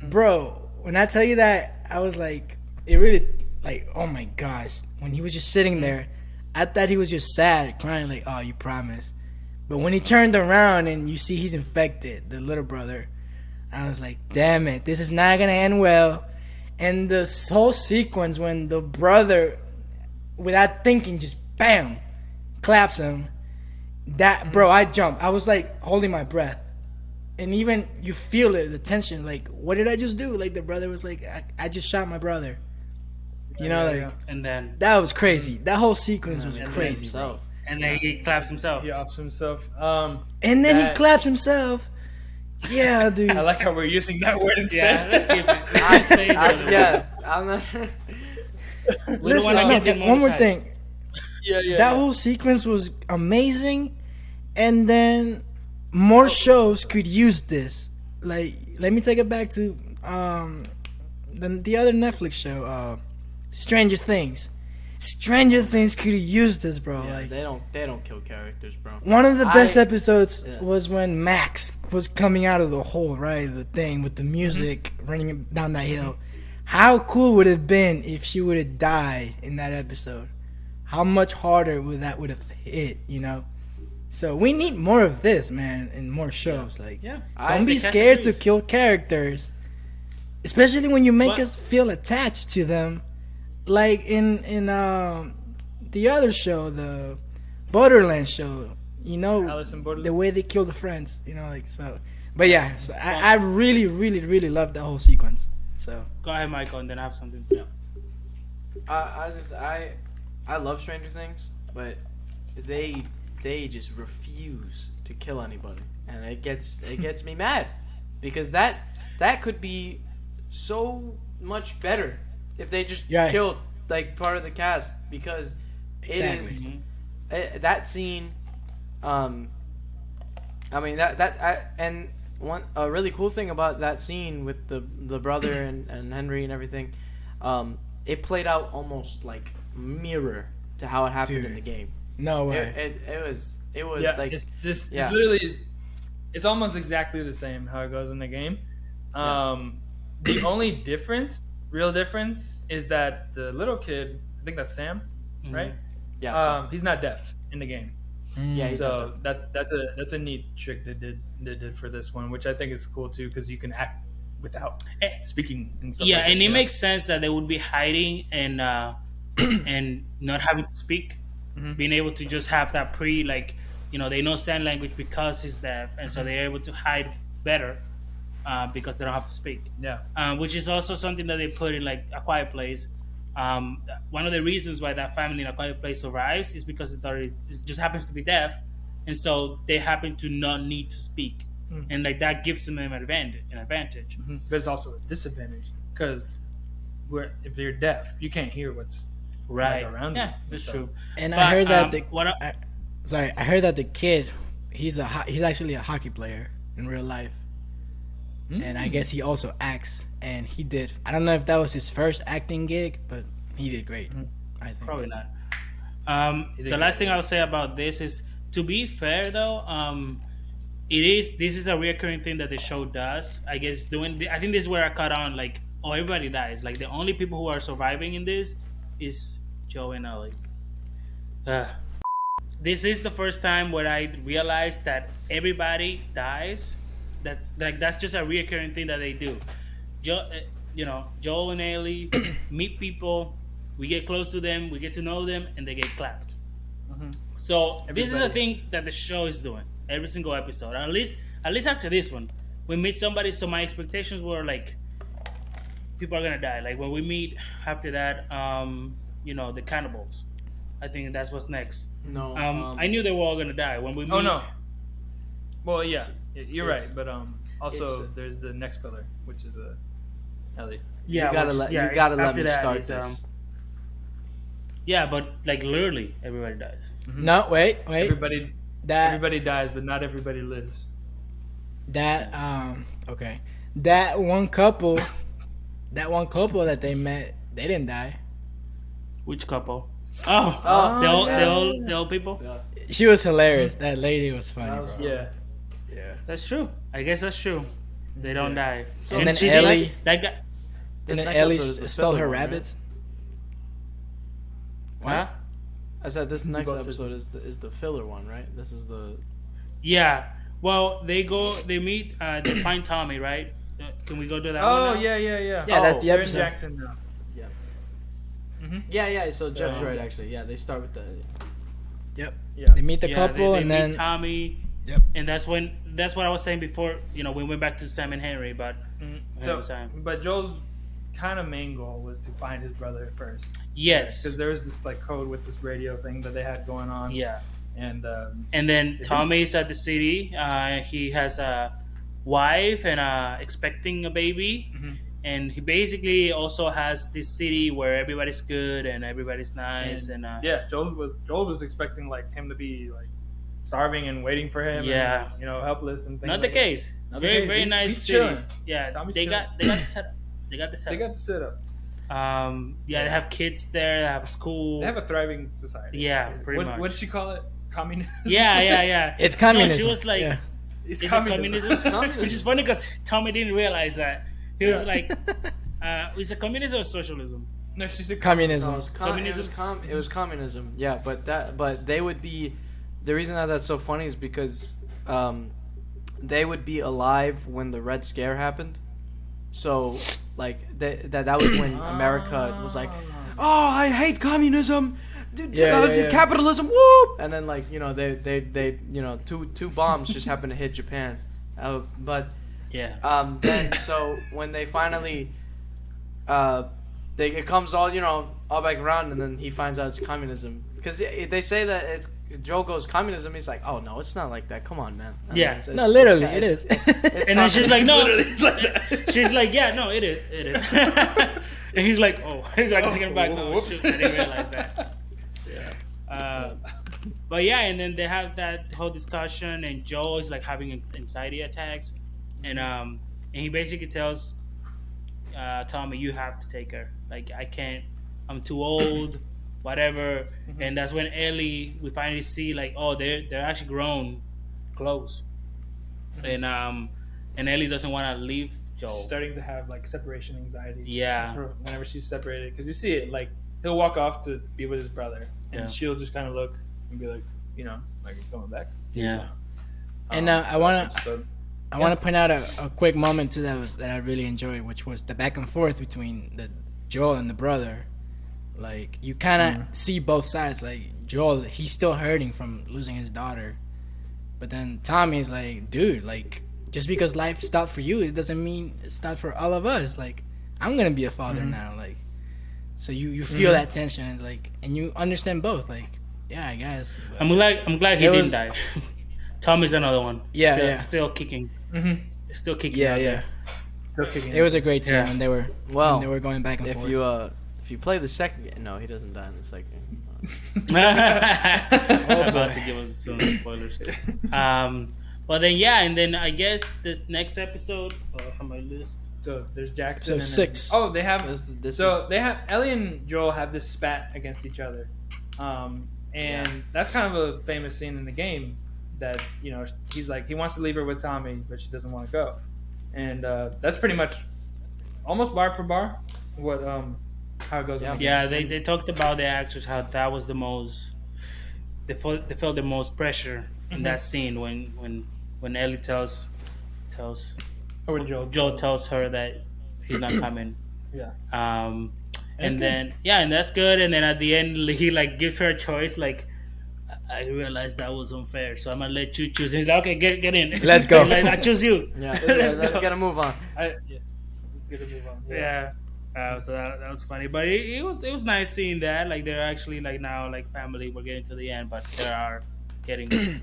bro, when I tell you that, I was like, it really, like, oh my gosh. When he was just sitting there, I thought he was just sad, crying, like, oh, you promised. But when he turned around and you see he's infected, the little brother, I was like, damn it, this is not gonna end well. And this whole sequence when the brother, without thinking, just bam, claps him. That, bro, I jumped. I was like holding my breath. And even you feel it, the tension, like, what did I just do? Like, the brother was like, I just shot my brother. You know, like, and then that was crazy. That whole sequence was crazy, bro. And then he claps himself. He offs himself. And then he claps himself. Yeah, dude. I like how we're using that word instead. Yeah, let's keep it. Yeah, I'm not. Listen, one more thing. Yeah. That whole sequence was amazing, and then more shows could use this. Like, let me take it back to the other Netflix show, Stranger Things. Stranger Things could have used this, bro. Yeah, like, they don't kill characters, bro. one of the best episodes was when Max was coming out of the hole, right? The thing with the music running down that hill. How cool would it have been if she would have died in that episode? How much harder would have hit, you know? So we need more of this, man, and more shows. Like, don't be scared to kill characters, especially when you make us feel attached to them. Like in the other show, the Borderlands show, you know, the way they kill the friends, you know, like, so. But yeah, so I really, really, really love that whole sequence. So go ahead, Michael, and then I have something. Yeah. I love Stranger Things, but they just refuse to kill anybody, and it gets me mad, because that could be so much better if they just killed like part of the cast, because it is that scene. I mean and one a really cool thing about that scene with the brother and Henry and everything, it played out almost like mirror to how it happened in the game. No way. It was like it's literally, it's almost exactly the same how it goes in the game. The only real difference is that the little kid, I think that's Sam, right? Yeah. He's not deaf in the game. Yeah, he's so that's a neat trick they did for this one, which I think is cool too, because you can act without speaking and stuff. Yeah, like and that. it makes sense that they would be hiding and and not having to speak, being able to just have that they know sign language because he's deaf, and so they're able to hide better because they don't have to speak. Yeah, which is also something that they put in like A Quiet Place. One of the reasons why that family in A Quiet Place survives is because it just happens to be deaf, and so they happen to not need to speak, and like that gives them an advantage. But it's also a disadvantage, because if you're deaf, you can't hear what's around you. Yeah, that's true. And I heard that I heard that the kid, he's actually a hockey player in real life. And I guess he also acts, and he did. I don't know if that was his first acting gig, but he did great. I think probably not. The last thing I'll say about this is, to be fair though, this is a recurring thing that the show does. I guess I think this is where I caught on. Like, everybody dies. Like, the only people who are surviving in this is Joe and Ellie. This is the first time where I realized that everybody dies. That's just a reoccurring thing that they do. Joel and Ellie meet people, we get close to them, we get to know them, and they get clapped. So this is a thing that the show is doing every single episode. At least after this one, we meet somebody. So my expectations were like, people are gonna die. Like when we meet after that, the cannibals. I think that's what's next. No, I knew they were all gonna die when we meet. Oh no. Well, yeah. You're right, but also there's the next pillar, which is Ellie. Yeah, you gotta let me start this. Yeah, but like literally everybody dies. No, wait. Everybody. That Everybody dies, but not everybody lives. okay. That one couple that they met, they didn't die. Which couple? The old people. Yeah. She was hilarious. That lady was funny, That was bro. Yeah. Yeah. That's true. I guess that's true. They don't die. And then she's Ellie- like- that guy. And then next Ellie episode is the stole filler her one, right? rabbits. Huh? I said this next both episode is the filler one, right? This is the Yeah. Well, they meet. They find Tommy, right? Can we go to that one? Oh now? yeah. Yeah, that's the They're in episode. Jackson now. yeah. So Jeff's right actually. Yeah, they start with the Yep. Yeah. They meet the Yeah, couple they and meet then Tommy. Yep. And that's what I was saying before. You know, we went back to Sam and Henry, but So, Sam. but Joel's kind of main goal was to find his brother first, Yes. because there was this like code with this radio thing that they had going on. Yeah. And And then Tommy's at the city. He has a wife and expecting a baby. Mhm. And he basically also has this city where everybody's good and everybody's nice. And, yeah, Joel was expecting like him to be like starving and waiting for him. Yeah. And, helpless and things. not the like that. case. Not the Very case. very He's nice city. chilling. Yeah, Tommy's they chilling. got the setup. They got the They setup. got the setup. They have kids there. They have a school. They have a thriving society. Yeah, pretty much. What did she call it? Communism. Yeah. it's communism. No, she was like, yeah. It's is it communism? communism. Which is funny because Tommy didn't realize that. He was Yeah. like, is it communism or socialism? No, she said Communism. No, it was Communism? it was communism. Yeah, but they would be. The reason that that's so funny is because they would be alive when the Red Scare happened. So that was when America was like, oh, I hate communism. Yeah. Capitalism, whoop! And then they two bombs just happened to hit Japan, but Yeah. then so when they finally it comes all back around, and then he finds out it's communism because they say that it's Joe goes communism. He's like, oh no, it's not like that. Come on, man. I mean, Yeah. it's- No, literally, it's- it is. it's And then she's like, no. It's like that. She's like, yeah, no, it is. And he's like, oh. He's like taking it back. No, whoops. shoot, I didn't realize that. But yeah, and then they have that whole discussion, and Joe is like having anxiety attacks, and he basically tells Tommy, you have to take her. Like, I can't. I'm too old. Whatever. And that's when Ellie, we finally see like, oh, they're actually grown close, and Ellie doesn't want to leave Joe. She's starting to have like separation anxiety. Yeah. Whenever she's separated, because you see it, like he'll walk off to be with his brother, and Yeah. she'll just kind of look and be like, like going back. Yeah. And I want to So, I want to point out a quick moment too that I really enjoyed, which was the back and forth between the Joel and the brother. Like, you kind of see both sides. Like, Joel, he's still hurting from losing his daughter, but then Tommy's like, dude, like, just because life stopped for you, it doesn't mean it stopped for all of us. Like, I'm gonna be a father now. Like, so you feel that tension, and like, and you understand both. Like, yeah, I guess. But I'm glad he It didn't was- die. Tommy's another one. Yeah, still, yeah. Still kicking. Still kicking. yeah, out yeah. there. still kicking It was a great scene Yeah. when they were going back and if forth. if you play the second game, no, he doesn't die in the second game. About to give us some spoilers. But then and then I guess this next episode on my list. So there's Jackson. So and then- 6. Oh, they have. This They have Ellie and Joel have this spat against each other, and that's kind of a famous scene in the game. That he's like he wants to leave her with Tommy, but she doesn't want to go, and that's pretty much almost bar for bar what how it goes. in the game. Yeah, they talked about the actors, how that was the most. They felt the most pressure in that scene when Ellie tells Or when Joe tells her that he's not coming. Yeah. And then and that's good. And then at the end, he like gives her a choice. Like, I realized that was unfair, so I'm gonna let you choose. And he's like, okay, get in. Let's go. He's like, I choose you. Yeah, Let's let's go. get a move on. Let's get a move on. Yeah. So that was funny, but it was nice seeing that. Like, they're actually like now like family. We're getting to the end, but they are getting they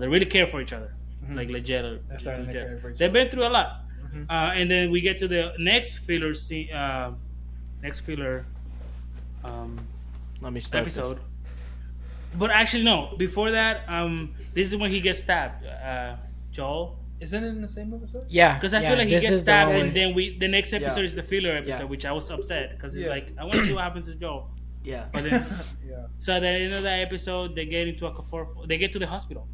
really care for each other. Like, legit. They're starting to care for each They've been through a lot. Mhm. And then we get to the next filler scene. Next filler Let me start. episode. But actually, no. Before that, this is when he gets stabbed. Joel. Isn't it in the same episode? Yeah, Because I yeah, feel like he this gets is the stabbed, one and with- then the next episode Yeah. is the filler episode, Yeah. which I was upset because it's Yeah. like I want to see what happens to Joel. Yeah. But then, Yeah. so at the end of that episode, they get into they get to the hospital.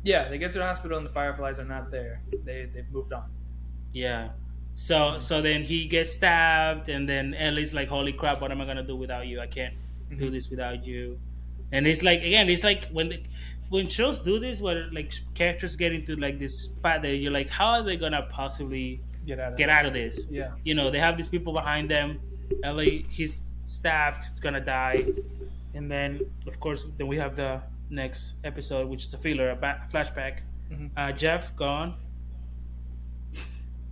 Yeah, they get to the hospital and the fireflies are not there. They've moved on. Yeah. So then he gets stabbed, and then Ellie's like, "Holy crap! What am I gonna do without you? I can't do this without you." And it's like again, it's like when shows do this, where like characters get into like this spot that you're like, how are they gonna possibly Get get out of this? Yeah. You know, they have these people behind them. Ellie, he's stabbed, he's gonna die, and then of course, then we have the next episode, which is a filler, a flashback. Jeff, go on.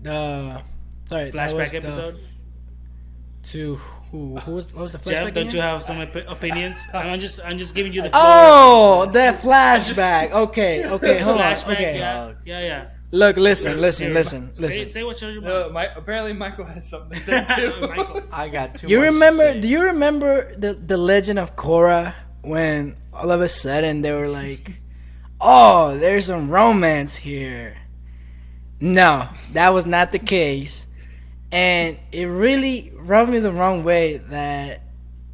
the sorry, that Flashback was episode. To who? What was the flashback? Jeff, don't again? you have some opinions? I'm just giving you the floor. Oh, that flashback. Okay, hold on. Flashback, Okay, yeah. look, listen. Say what's on your mind. Apparently, Michael has something to say too. Michael. I got too You much to remember? say. Do you remember the Legend of Korra when all of a sudden they were like, "Oh, there's some romance here." No, that was not the case, and it really rubbed me the wrong way that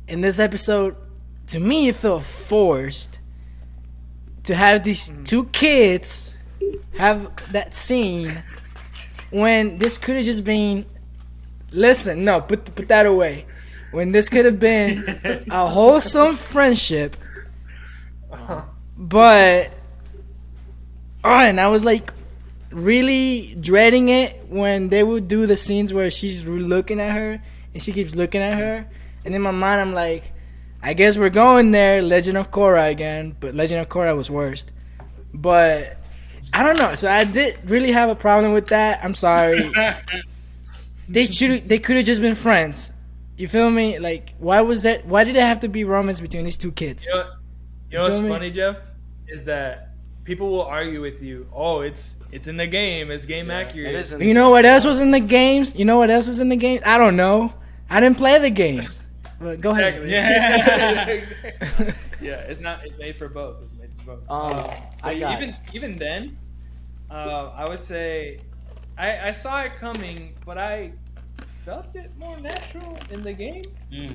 in this episode, to me, it felt forced to have these two kids have that scene when this could have just been. Listen, no, put that away. When this could have been a wholesome friendship, but and I was like really dreading it when they would do the scenes where she's looking at her and she keeps looking at her, and in my mind I'm like, I guess we're going there, Legend of Korra again, but Legend of Korra was worst. But I don't know, so I did really have a problem with that. I'm sorry. They could have just been friends. You feel me? Like, why did it have to be romance between these two kids? You know what's feel me? funny, Jeff? Is that people will argue with you. Oh, it's in the game. It's game accurate. It isn't. You know what else was in the games? I don't know. I didn't play the games. But go ahead. Exactly. Yeah, it's not. It's made for both. It's made for both. I But got even then, I would say I saw it coming, but I felt it more natural in the game. You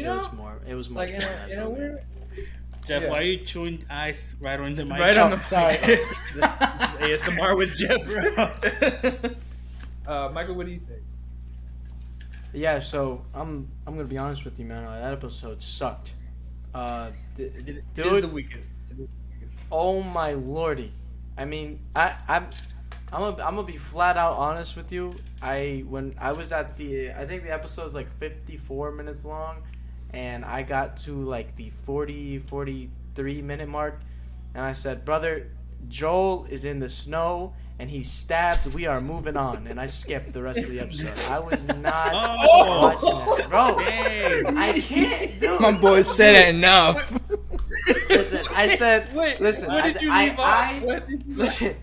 know, It was more like in a weird. Jeff, Yeah. why are you chewing ice right on the mic? Right on the sorry. this is ASMR with Jeff. Michael, what do you think? Yeah, so I'm gonna be honest with you, man. That episode sucked. It is Dude, the weakest. It is the weakest. oh my lordy! I mean, I'm gonna be flat out honest with you. When I was at I think the episode's like 54 minutes long, and I got to like the 43 minute mark, and I said, "Brother, Joel is in the snow." And he's stabbed. We are moving on, and I skipped the rest of the episode. I was not watching that, bro. Dang. I can't do it. My boy said enough. Listen, I said. Wait, listen, what did you I, leave I, off? What did you listen.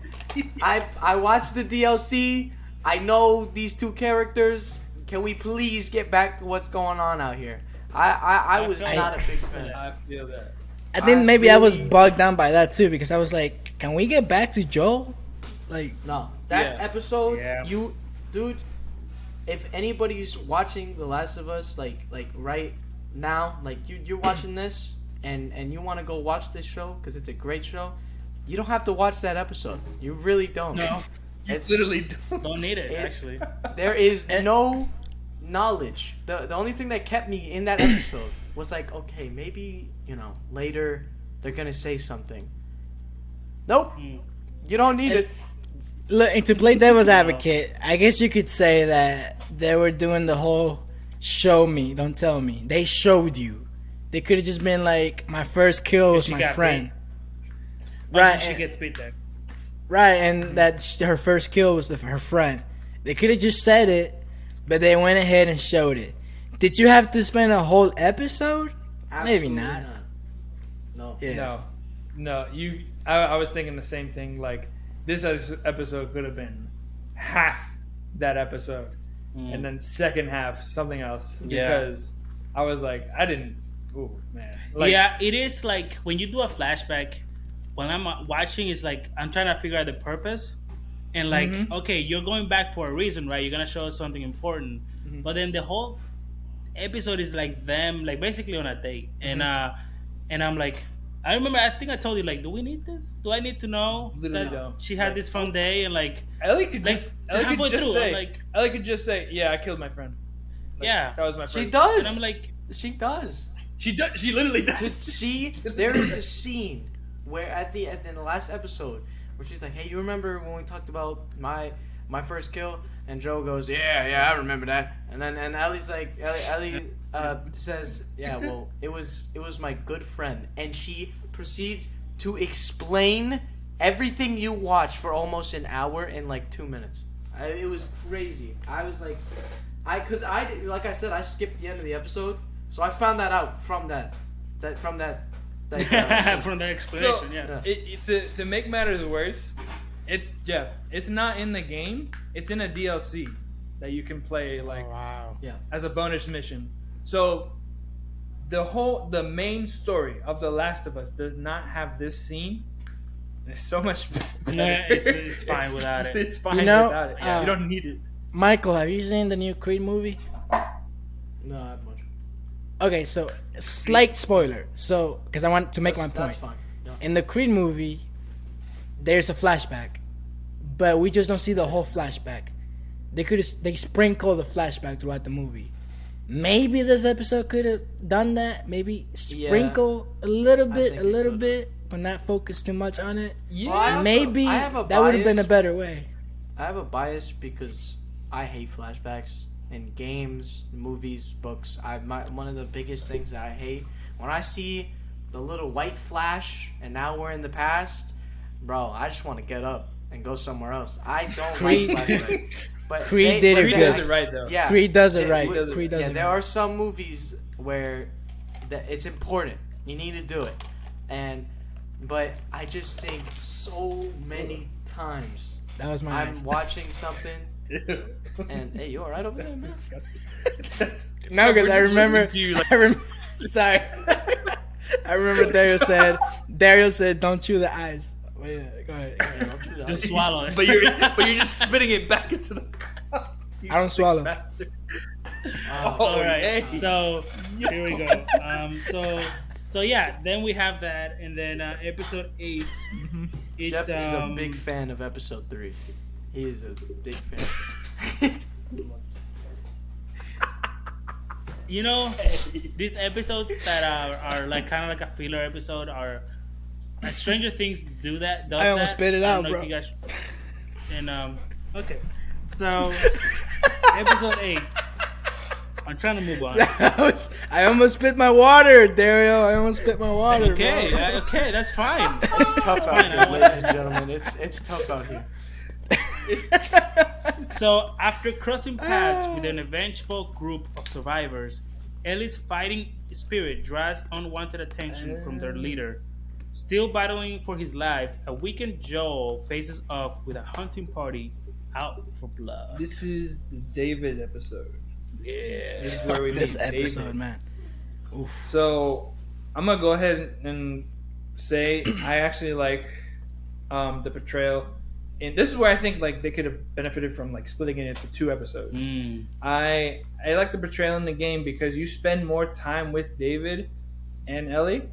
I watched the DLC. I know these two characters. Can we please get back to what's going on out here? I was feel not a that. big fan. I feel that. I think maybe I was really- bugged down by that too, because I was like, can we get back to Joel? Like, No, that Yeah. episode, Yeah. dude. If anybody's watching The Last of Us, like right now, like you're watching this, and you want to go watch this show because it's a great show, you don't have to watch that episode. You really don't. No, It's, Literally don't need it, It- actually. there is no knowledge. The only thing that kept me in that episode was like, okay, maybe later they're gonna say something. Nope, Mm. you don't need it. look, and to play devil's advocate, I guess you could say that they were doing the whole show me, don't tell me. They showed you. They could have just been like, my first kill was She my got friend. Right. Right. She gets beat there. Right, and that her first kill was her friend. They could have just said it, but they went ahead and showed it. Did you have to spend a whole episode? Maybe Absolutely not. No. Yeah. No. I was thinking the same thing. Like this episode could have been half that episode, and then second half something else. Yeah. Because I was like, I didn't Oh man. Yeah, it is like when you do a flashback. When I'm watching, it's like I'm trying to figure out the purpose, and like, okay, you're going back for a reason, right? You're gonna show us something important, but then the whole episode is like them, like basically on a date, and I'm like, I remember, I think I told you, like, do we need this? Do I need to know Literally that don't. she had this fun day and like Ellie could like, just halfway through, I'm say, like, Ellie could just say, yeah, I killed my friend. Like, yeah, that was my She first. does. and I'm like, She does. She does. She literally does. There is a scene where at the last episode where she's like, "Hey, you remember when we talked about my first kill?" And Joe goes, "Yeah, I remember that." And then Ellie's like, Ellie says, "Yeah, well, it was my good friend," and she proceeds to explain everything you watched for almost an hour in like 2 minutes. It was crazy. I was like, like I said, I skipped the end of the episode. So I found that out from that. from the explanation, So, yeah. to make matters worse, Jeff, it's not in the game. It's in a DLC that you can play like Wow. as a bonus mission. So the main story of The Last of Us does not have this scene. It's so much better. No, it's fine without it. It's fine You know, without it. You don't need it. Michael, have you seen the new Creed movie? No, not much. Okay, so slight spoiler. So, because I want to make my point. That's fine. Yeah. In the Creed movie, there's a flashback, but we just don't see the whole flashback. They sprinkle the flashback throughout the movie. Maybe this episode could have done that. Maybe sprinkle a little bit, but not focus too much on it. Yeah. Well, Maybe I have a that would have been a bias. better way. I have a bias because I hate flashbacks in games, movies, books. One of the biggest things that I hate when I see the little white flash and now we're in the past, bro. I just want to get up and go somewhere else. I don't Creed- like flashbacks. But Creed did it Creed good. does it right though. Yeah, Creed does it They- right. w- Creed does yeah, it there right. are some movies where it's important. You need to do it, but I just think so many times That was my eyes. I'm watching something and hey, you all right over there, man? No, because I just remember. listening to you, like- Sorry. I remember Dario said, "Don't chew the eyes." Wait, go ahead. Don't do that. Just swallow it. but you're just spitting it back into the crowd. You I don't sick swallow. bastard. All right, hey. so here we go. So yeah, then we have that, and then episode 8. It, Jeff is a big fan of episode 3. He is a big fan. You know, these episodes that are like kind of like a filler episode are. Stranger Things does I almost that. spit it I out, don't know bro. if you guys, and okay, so episode 8. I'm trying to move on. I almost spit my water, Dario. I almost spit my water. Okay, bro. okay, that's fine. It's tough out here, ladies and gentlemen. It's tough out here. So, after crossing paths with an vengeful group of survivors, Ellie's fighting spirit draws unwanted attention from their leader. Still battling for his life, a weakened Joel faces off with a hunting party out for blood. This is the David episode. Yeah. This is where we This meet episode, David. man. Oof. So I'm gonna go ahead and say I actually like the portrayal. And this is where I think like they could have benefited from like splitting it into 2 episodes. I like the portrayal in the game because you spend more time with David and Ellie,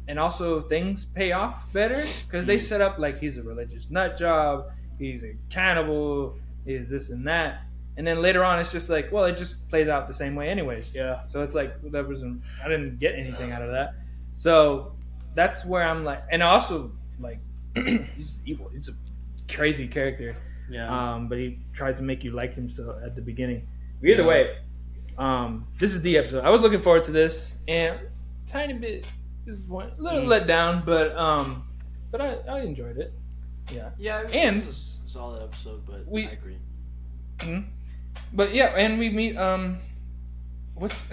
and also things pay off better because they set up like he's a religious nut job, he's a cannibal, he's this and that, and then later on it's just like, well, it just plays out the same way anyways. Yeah. So it's like I didn't get anything out of that. So that's where I'm like, and also like he's evil. He's a crazy character. Yeah. But he tries to make you like him so at the beginning. Either way, this is the episode. I was looking forward to this, and tiny bit disappointed, a little let down, but I enjoyed it. Yeah. Yeah, And- it was a solid episode, but We- I agree. But yeah, and we meet what's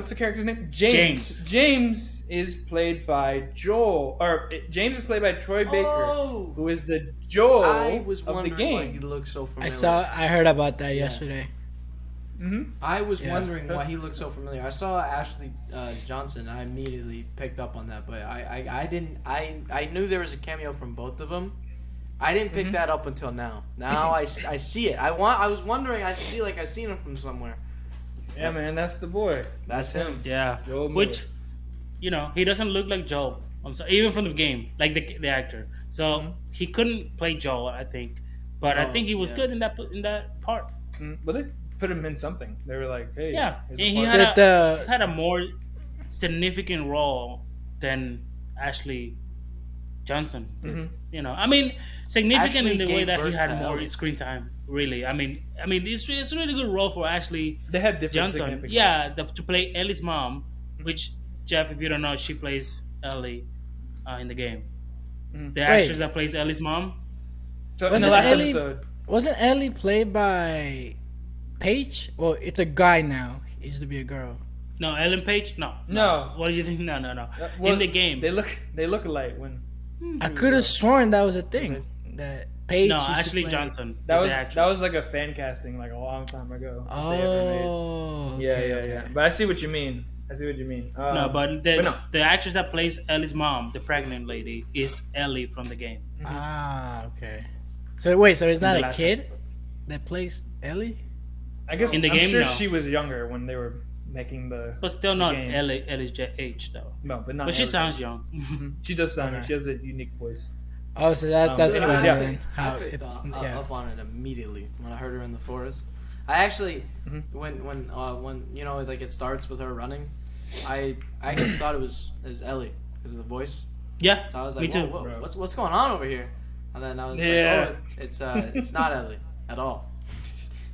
the character's name? James. James is played by James is played by Troy Baker, Oh! who is the Joel I was of the wondering why he game. looked so familiar. I heard about that yesterday. I was wondering why he looked so familiar. I saw Ashley Johnson. I immediately picked up on that, but I didn't. I knew there was a cameo from both of them. I didn't pick that up until now. Now I see it. I was wondering. I feel like I've seen him from somewhere. Yeah, man, that's the boy. That's him. Yeah, Joel which, he doesn't look like Joel. Even from the game, like the actor. So he couldn't play Joel, I think, but I think he was good in that part. But they put him in something. They were like, hey, Yeah, here's and a he part. had a more significant role than Ashley Johnson did. I mean, significant Ashley in the way gave that he birth had to more Ellie. screen time. Really, I mean, it's a really good role for Ashley They had different Johnson. significance. Yeah, to play Ellie's mom, which Jeff, if you don't know, she plays Ellie in the game. The actress that plays Ellie's mom. So in Was the it last Ellie? episode, Wasn't Ellie played by Paige? Well, it's a guy now. It used to be a girl. No, Ellen Page. No. No. What do you think? No. well, In the game, they look alike. When I could have sworn that was a thing. That Paige. no, used to Ashley play- Johnson. that is was the actress. that was like a fan casting like a long time ago. that they ever made. Oh. Yeah, okay. yeah. But I see what you mean. No, but no. the actress that plays Ellie's mom, the pregnant lady, is Ellie from the game. Ah, okay. So wait, so it's not the a last kid that plays Ellie? I guess In the I'm game, sure no. she was younger when they were making the. But still the not game. Ellie's age though. No, but not. But she Ellie. sounds young. She does sound. Okay. She has a unique voice. Oh, so that's Yeah. funny Yeah. then. I How picked it, up on it immediately when I heard her in the forest. I actually, when like it starts with her running, I actually thought it was Ellie because of the voice. Yeah, So I was me like, too. whoa, what's going on over here? And then I was Yeah. like, oh, it's not Ellie at all.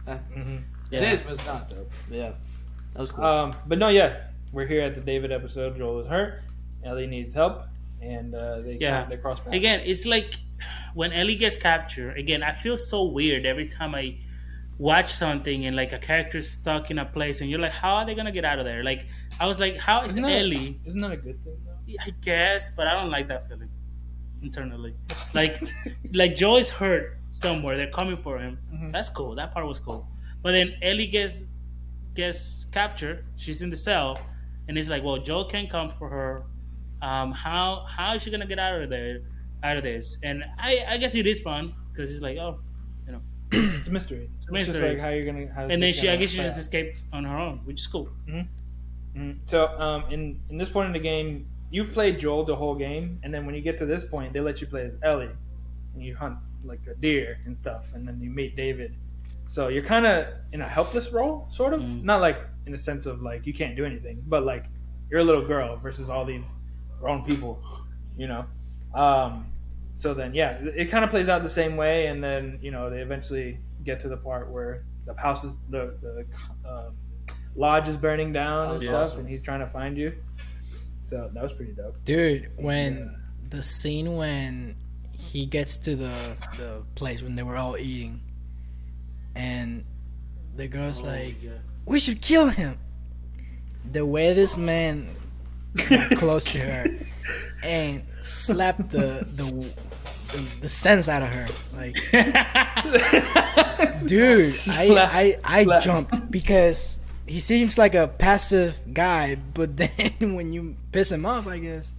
It Yeah. is, but it's not. Yeah, that was cool. But no, yeah, we're here at the David episode. Joel is hurt. Ellie needs help, and they cross paths. Again, it's like when Ellie gets captured. Again, I feel so weird every time I watch something and like a character's stuck in a place, and you're like, how are they gonna get out of there? Like, I was like, how is Ellie? Isn't that a good thing though? I guess, but I don't like that feeling internally. Like Joe is hurt somewhere. They're coming for him. That's cool. That part was cool. But then Ellie gets captured. She's in the cell, and it's like, well, Joe can't come for her. How is she gonna get out of this? And I guess it is fun because it's like, oh, It's a mystery. It's mystery. just like how you're gonna. and then I guess she just escaped on her own, which is cool. So, in this point in the game, you've played Joel the whole game, and then when you get to this point, they let you play as Ellie, and you hunt like a deer and stuff, and then you meet David. So you're kind of in a helpless role, sort of. Not like in the sense of like you can't do anything, but like you're a little girl versus all these grown people, So then, yeah, it kind of plays out the same way, and then they eventually get to the part where the house is the lodge is burning down and stuff, awesome. and he's trying to find you. So that was pretty dope. dude, when the scene when he gets to the place when they were all eating, and the girl's like, "We should kill him." The way this man got close to her and slapped the sense out of her, like, dude, I jumped because he seems like a passive guy, but then when you piss him off, I guess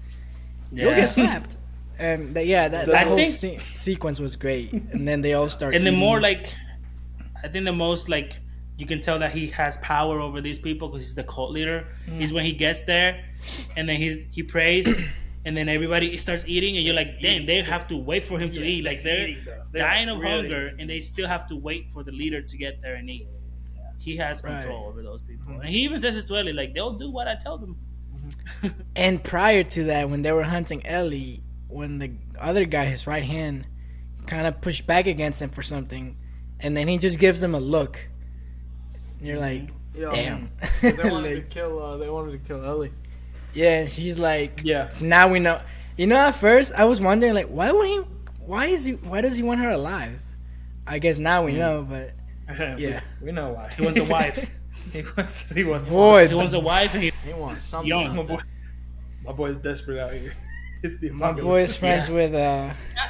you'll get slapped. And that whole sequence was great. And then they all start. And the eating. more like, I think the most like you can tell that he has power over these people because he's the cult leader. Is when he gets there, and then he prays, and then everybody starts eating, and you're like, damn, they have to wait for him to eat. Like they're dying of hunger, and they still have to wait for the leader to get there and eat. He has control over those people, and he even says it to Ellie, like they'll do what I tell them. And prior to that, when they were hunting Ellie, when the other guy, his right hand, kind of pushed back against him for something, and then he just gives him a look. And you're like, damn. They wanted to kill Ellie. Yeah, and she's like, Yeah. Now we know. At first I was wondering, like, why does he want her alive? I guess now we know, but yeah, we know why. He wants a wife. he wants. boy, He wants a wife, and They want something. young. My boy's desperate out here. It's the my apocalypse. boy is friends with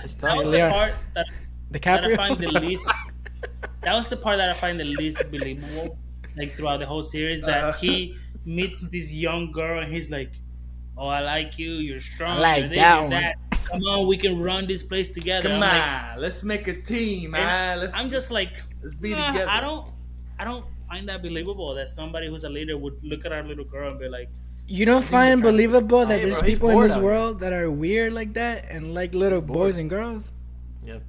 It's That tough. was the Leon. part that I DiCaprio. find the least. That was the part that I find the least believable like throughout the whole series, that he meets this young girl and he's like, "Oh, I like you. You're I strong. You're like this. that You're one. that. Come on, we can run this place together." Come I'm like, on, let's make a team, and man. I'm just like, let's be "Nah, together. I don't find that believable that somebody who's a leader would look at our little girl and be like, You don't they're find it trying to- believable that Hey, there's bro, he's people in bored this out here. world that are weird like that and like little boys and girls?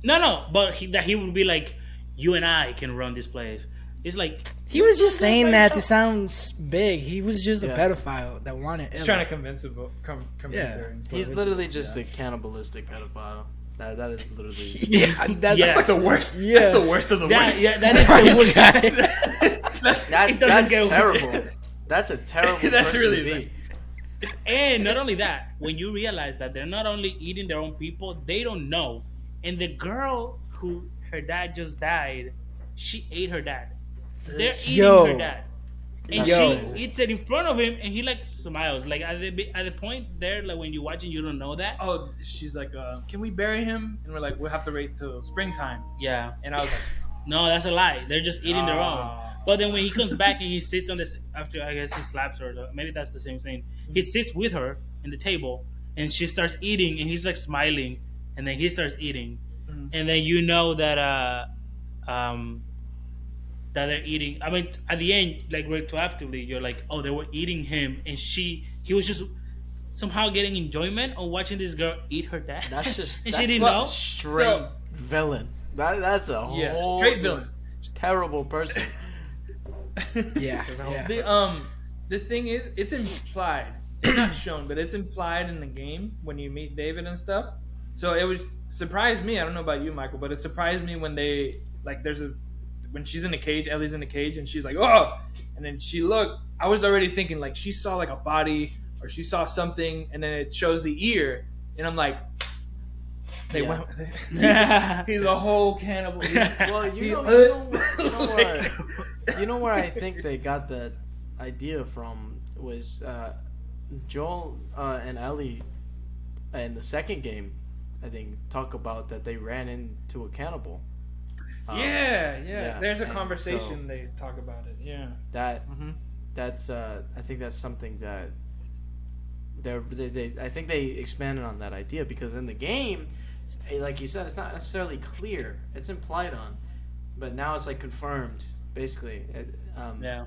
no, but that he would be like, "You and I can run this place." It's like He was just Don't saying by that to yourself. sound big. He was just a Yeah. pedophile that wanted. He's Ella. trying to convince Yeah. her. and stuff. He's literally just a cannibalistic pedophile. That is literally. Yeah, that's Yeah. That's like the worst. Yeah. That's the worst of the that. worst. Yeah, that is the worst. That's It doesn't get terrible. That's a terrible. That's person really to be. And not only that, when you realize that they're not only eating their own people, they don't know. And the girl who her dad just died, she ate her dad. They're eating Yo. her dad. And Yo. she eats it in front of him, and he like smiles. Like at the point there, like when you watch it, you don't know that. Oh, she's like, can we bury him? And we're like, we'll have to wait till springtime. Yeah. And I was like, No, that's a lie. They're just eating their own. Ah. But then when he comes back and he sits on this, after I guess he slaps her, maybe that's the same thing. He sits with her in the table and she starts eating and he's like smiling and then he starts eating. Mhm. And then you know that that they're eating. I mean, at the end, like retroactively, you're like, oh, they were eating him and he was just somehow getting enjoyment on watching this girl eat her dad. That's just. and that's she didn't know. Straight So- villain. That's a Yeah, whole straight villain. terrible person. Yeah, yeah. The thing is, it's implied. It's not shown, but it's implied in the game when you meet David and stuff. So it was surprised me. I don't know about you, Michael, but it surprised me when they like when she's in the cage, Ellie's in the cage, and she's like, "Oh!" And then she looked. I was already thinking like she saw like a body or she saw something, and then it shows the ear, and I'm like, they Yeah. went with it. He's a whole cannibal. Well, you know where I think they got that idea from was Joel and Ellie in the second game. I think talk about that they ran into a cannibal. Yeah. There's a and conversation so they talk about it. Yeah. that's I think that's something that I think they expanded on that idea because in the game, like you said, it's not necessarily clear. It's implied on, but now it's like confirmed. Basically, Yeah.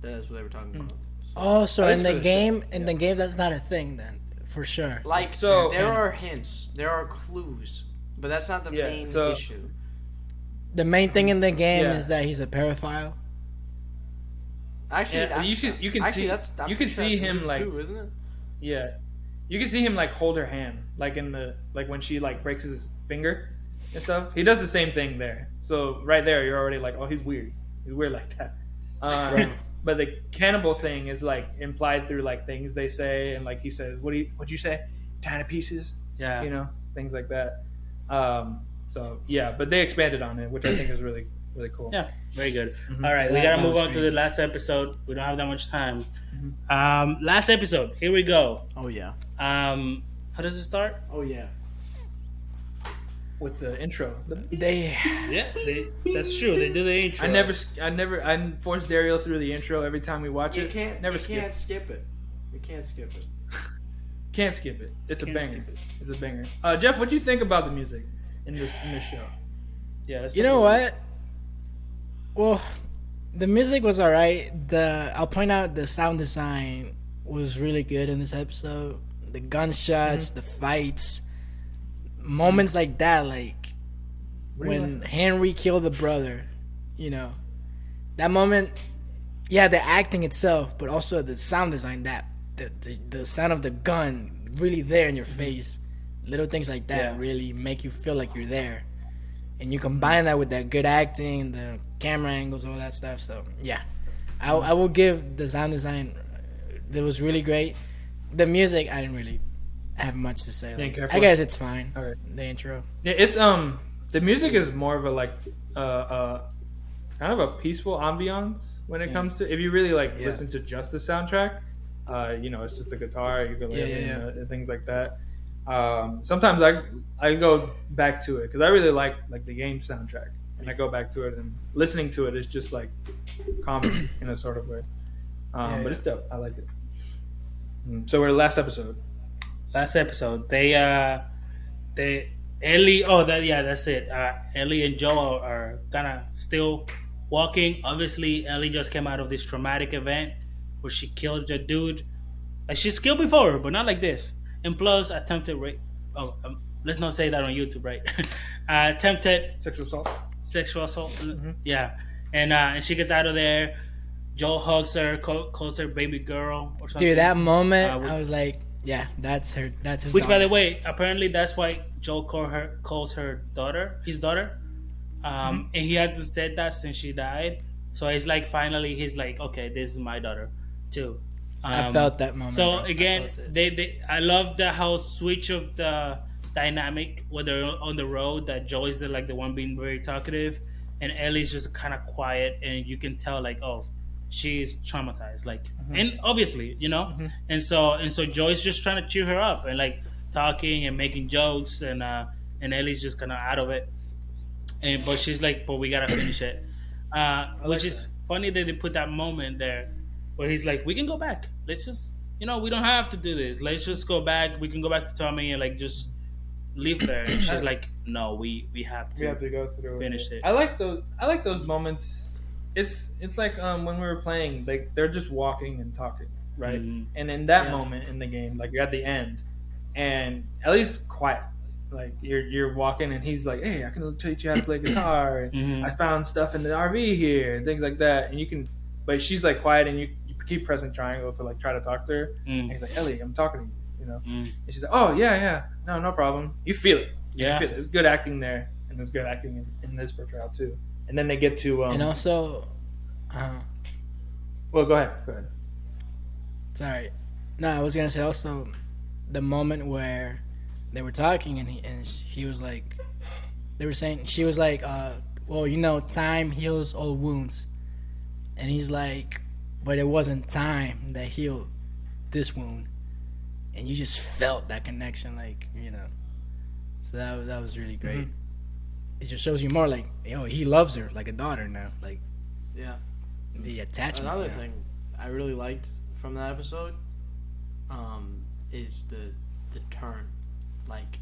that's what they were talking about. Oh, so That's in the for game, sure. in the game, that's not a thing then, for sure. Like So- there are hints, there are clues, but that's not the Yeah, main so- issue. The main thing in the game Yeah. is that he's a pedophile. Actually, Yeah, that's, you can actually, see that's, I'm you can pretty sure see that's him new like too, isn't it? yeah, you can see him like hold her hand like in the like when she like breaks his finger and stuff. He does the same thing there. So right there, you're already like, oh, he's weird. He's weird like that. Right. But the cannibal thing is like implied through like things they say and like he says, what'd you say? Tiny pieces. Yeah. You know, things like that. So yeah, but they expanded on it, which I think is really really cool. Yeah, very good. Mhm. All right, we That- gotta that move was on to crazy. the last episode. We don't have that much time. Mm-hmm. Last episode. Here we go. Oh yeah. How does it start? Oh yeah. With the intro. They, Yeah, that's true. They do the intro. I force Dario through the intro every time we watch You it. can't. Never you skip. can't skip it. You can't skip it. Can't skip it. It's a Can't banger. skip it. It's a banger. Jeff, what do you think about the music in this show? Yeah, let's you talk know about what? Well, the music was alright. I'll point out the sound design was really good in this episode. The gunshots, the fights, moments like that, like when Henry killed the brother, you know, that moment. Yeah, the acting itself, but also the sound design. That the sound of the gun really there in your face. Little things like that Yeah. really make you feel like you're there. And you combine that with that good acting, the camera angles, all that stuff. So yeah, I will give the sound design. It was really great. The music, I didn't really have much to say. Didn't care Like, for I it? guess it's fine. All right. The intro. Yeah, it's the music is more of a like kind of a peaceful ambiance when it comes to if you really like Yeah. listen to just the soundtrack. You know, it's just a guitar, ukulele, Yeah. and things like that. Sometimes I go back to it because I really like the game soundtrack and I go back to it, and listening to it is just like calming in a sort of way. Yeah, But it's dope. I like it. So we're the last episode. Last episode, they Ellie. Oh, that's it. Ellie and Joe are kind of still walking. Obviously, Ellie just came out of this traumatic event where she killed a dude. Like she's killed before, but not like this. And plus, attempted rape. Oh, let's not say that on YouTube, right? Attempted Sexual assault. Sexual assault. Yeah, and she gets out of there. Joe hugs her, calls her baby girl or something. Dude, that moment, I was like, yeah, that's her. That's his. Which, daughter. by the way, apparently that's why Joe calls her daughter, his daughter. And he hasn't said that since she died. So it's like finally he's like, okay, this is my daughter too. I felt that moment. So bro. again, I love the how switch of the dynamic when they're on the road. That Joe is the one being very talkative, and Ellie's just kind of quiet, and you can tell like, oh, she's traumatized, like, and obviously, and so Joe's just trying to cheer her up and like talking and making jokes, and Ellie's just kind of out of it, but she's like, but we gotta finish it, which is funny that they put that moment there where he's like, we can go back, let's just, we don't have to do this, let's just go back, we can go back to Tommy and like just leave there, and she's like, no, we have to go through finish it. I like those moments. It's like when we were playing, like they're just walking and talking, right? And in that moment in the game, like you're at the end, and Ellie's quiet. Like you're walking, and he's like, "Hey, I can teach you how to play guitar. And I found stuff in the RV here, and things like that." And you can, but she's like quiet, and you keep pressing triangle to like try to talk to her. And he's like, "Ellie, I'm talking to you," And she's like, "Oh yeah, no problem." You feel it. Yeah, you feel it. There's good acting there, and there's good acting in this portrayal too. And then they get to and also, well, go ahead. Sorry, no, I was gonna say also, the moment where they were talking and he was like, they were saying, she was like, well, time heals all wounds, and he's like, but it wasn't time that healed this wound, and you just felt that connection, like, so that was really great. It just shows you more like, he loves her like a daughter now, like, yeah, the attachment. Another thing I really liked from that episode is the turn, like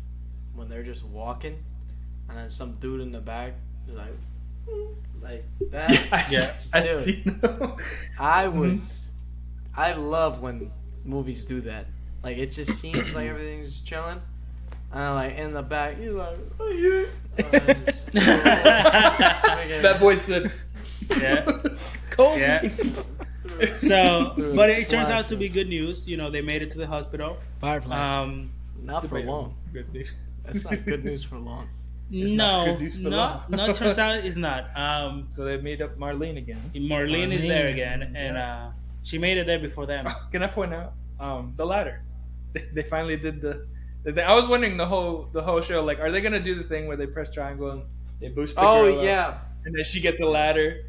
when they're just walking and then some dude in the back is like that. Yeah, I Dude, see. I love when movies do that. Like it just seems like everything's chilling, and like in the back he's like, oh yeah. That boy said, yeah, Kobe. yeah. So, but it turns out to be good news. They made it to the hospital. Fireflies. Not for long. Good news. That's not good news for long. No, good news for no, long. no. It turns out it's not. So they made up Marlene again. Marlene is there again, and she made it there before them. Can I point out the ladder? They finally did the thing. I was wondering the whole show, like, are they gonna do the thing where they press triangle and they boost the girl up, and then she gets a ladder,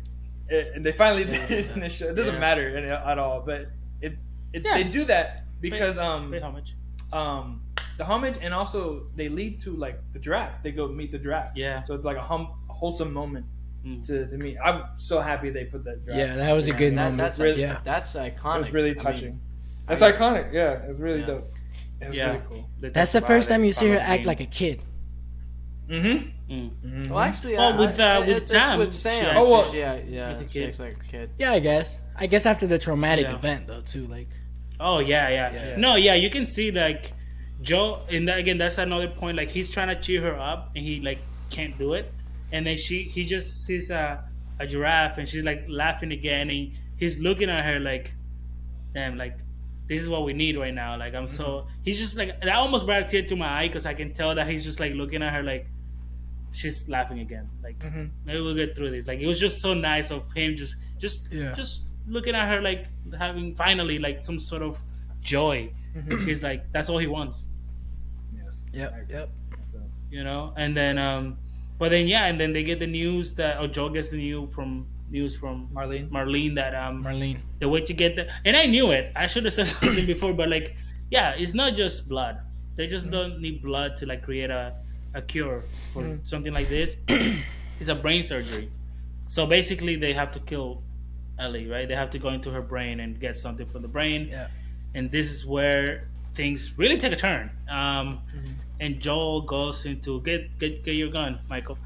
and they finally did it in the show. It doesn't matter at all, but they do that because Pay homage. the homage, and also they lead to like the draft. They go meet the draft. Yeah. So it's like a wholesome moment to me. I'm so happy they put that draft. Yeah, that was a good moment. That's really- that's iconic. It was really I mean, touching. That's iconic. Yeah, it was really dope. It was Yeah. really cool. That's the first time you see her act like a kid. Well, actually, with it's Sam. with Sam. She Oh, well, yeah. like a She kid. acts like a kid. Yeah, I guess after the traumatic Yeah. event though too, like. Oh yeah. Yeah. No, yeah, you can see like Joe, and that, again, that's another point. Like he's trying to cheer her up, and he like can't do it, and then he just sees a giraffe, and she's like laughing again, and he's looking at her like, damn, like this is what we need right now. Like he's just like, that almost brought a tear to my eye because I can tell that he's just like looking at her like she's laughing again. Like maybe we'll get through this. Like it was just so nice of him just looking at her like having finally like some sort of joy. He's like, that's all he wants. Yes. Yep. And then but then and then they get the news that Joe gets the news from Marlene that Marlene. the way to get and I knew it. I should have said something before, but like, yeah, it's not just blood. They just don't need blood to like create a cure for something like this. It's a brain surgery. So basically, they have to kill Ellie, right? They have to go into her brain and get something from the brain. Yeah. And this is where things really take a turn. And Joel goes into get your gun, Michael.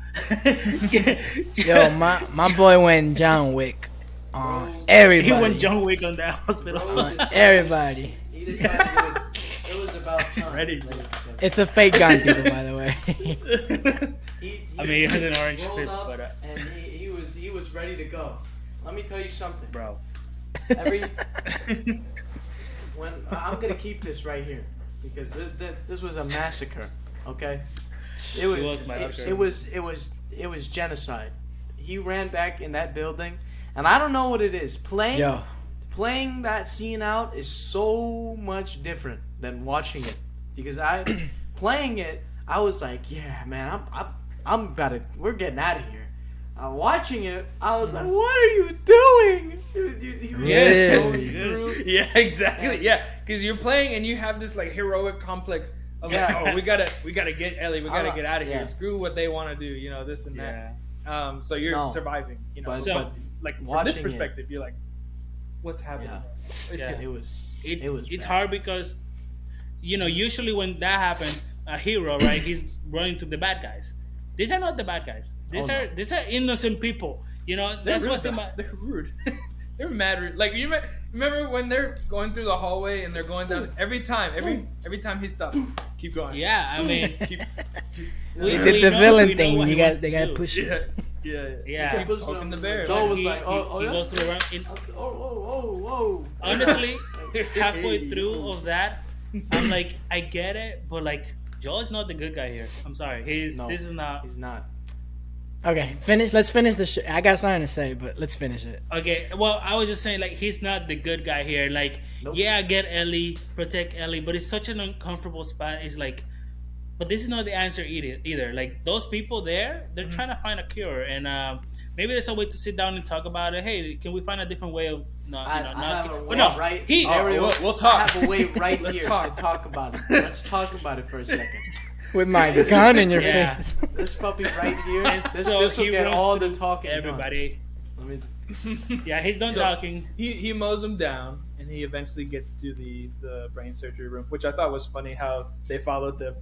Yo, my boy went John Wick on everybody. He went John Wick on that hospital. Bro, Everybody. He decided it was about time. Ready. It's a fake gun, people, by the way. I mean, it has an orange rolled tip, up but and he was ready to go. Let me tell you something, bro. When I'm gonna keep this right here because this was a massacre. Okay, it was genocide. He ran back in that building, and I don't know what it is. Playing that scene out is so much different than watching it because playing it, I was like, yeah, man, I'm about to. We're getting out of here. Watching it, I was like, "What are you doing?" Yeah, exactly. Yeah, because you're playing and you have this like heroic complex of like, oh, we gotta get Ellie, we gotta get out of here. Screw what they want to do, this and that. So you're surviving, but like from this perspective, you're like, what's happening? Yeah, it it's hard because usually when that happens, a hero, right? He's running to the bad guys. These are not the bad guys. These are innocent people. That's what's in my. They're rude. They're mad rude. Like you remember when they're going through the hallway and they're going down every time he stops, keep going. Yeah, I mean, They did the villain thing. They got pushed. Yeah. Keep poking the bear. Joel was he goes through around. Whoa. Honestly, halfway through of that, I'm like, I get it, but like. Joel's not the good guy here. I'm sorry. This is not. He's not. Okay, finish. Let's finish the I got something to say, but let's finish it. Okay. Well, I was just saying, like, he's not the good guy here. Like, yeah, get Ellie, protect Ellie, but it's such an uncomfortable spot. It's like, but this is not the answer either. Like, those people there, they're trying to find a cure, and maybe there's a way to sit down and talk about it. Hey, can we find a different way of We'll talk. I have a way right here to talk about it. Let's talk about it for a second. With my gun in your face. This puppy right here. This will he get all the talking. Everybody. Yeah, he's done talking. He mows him down, and he eventually gets to the brain surgery room, which I thought was funny how they followed the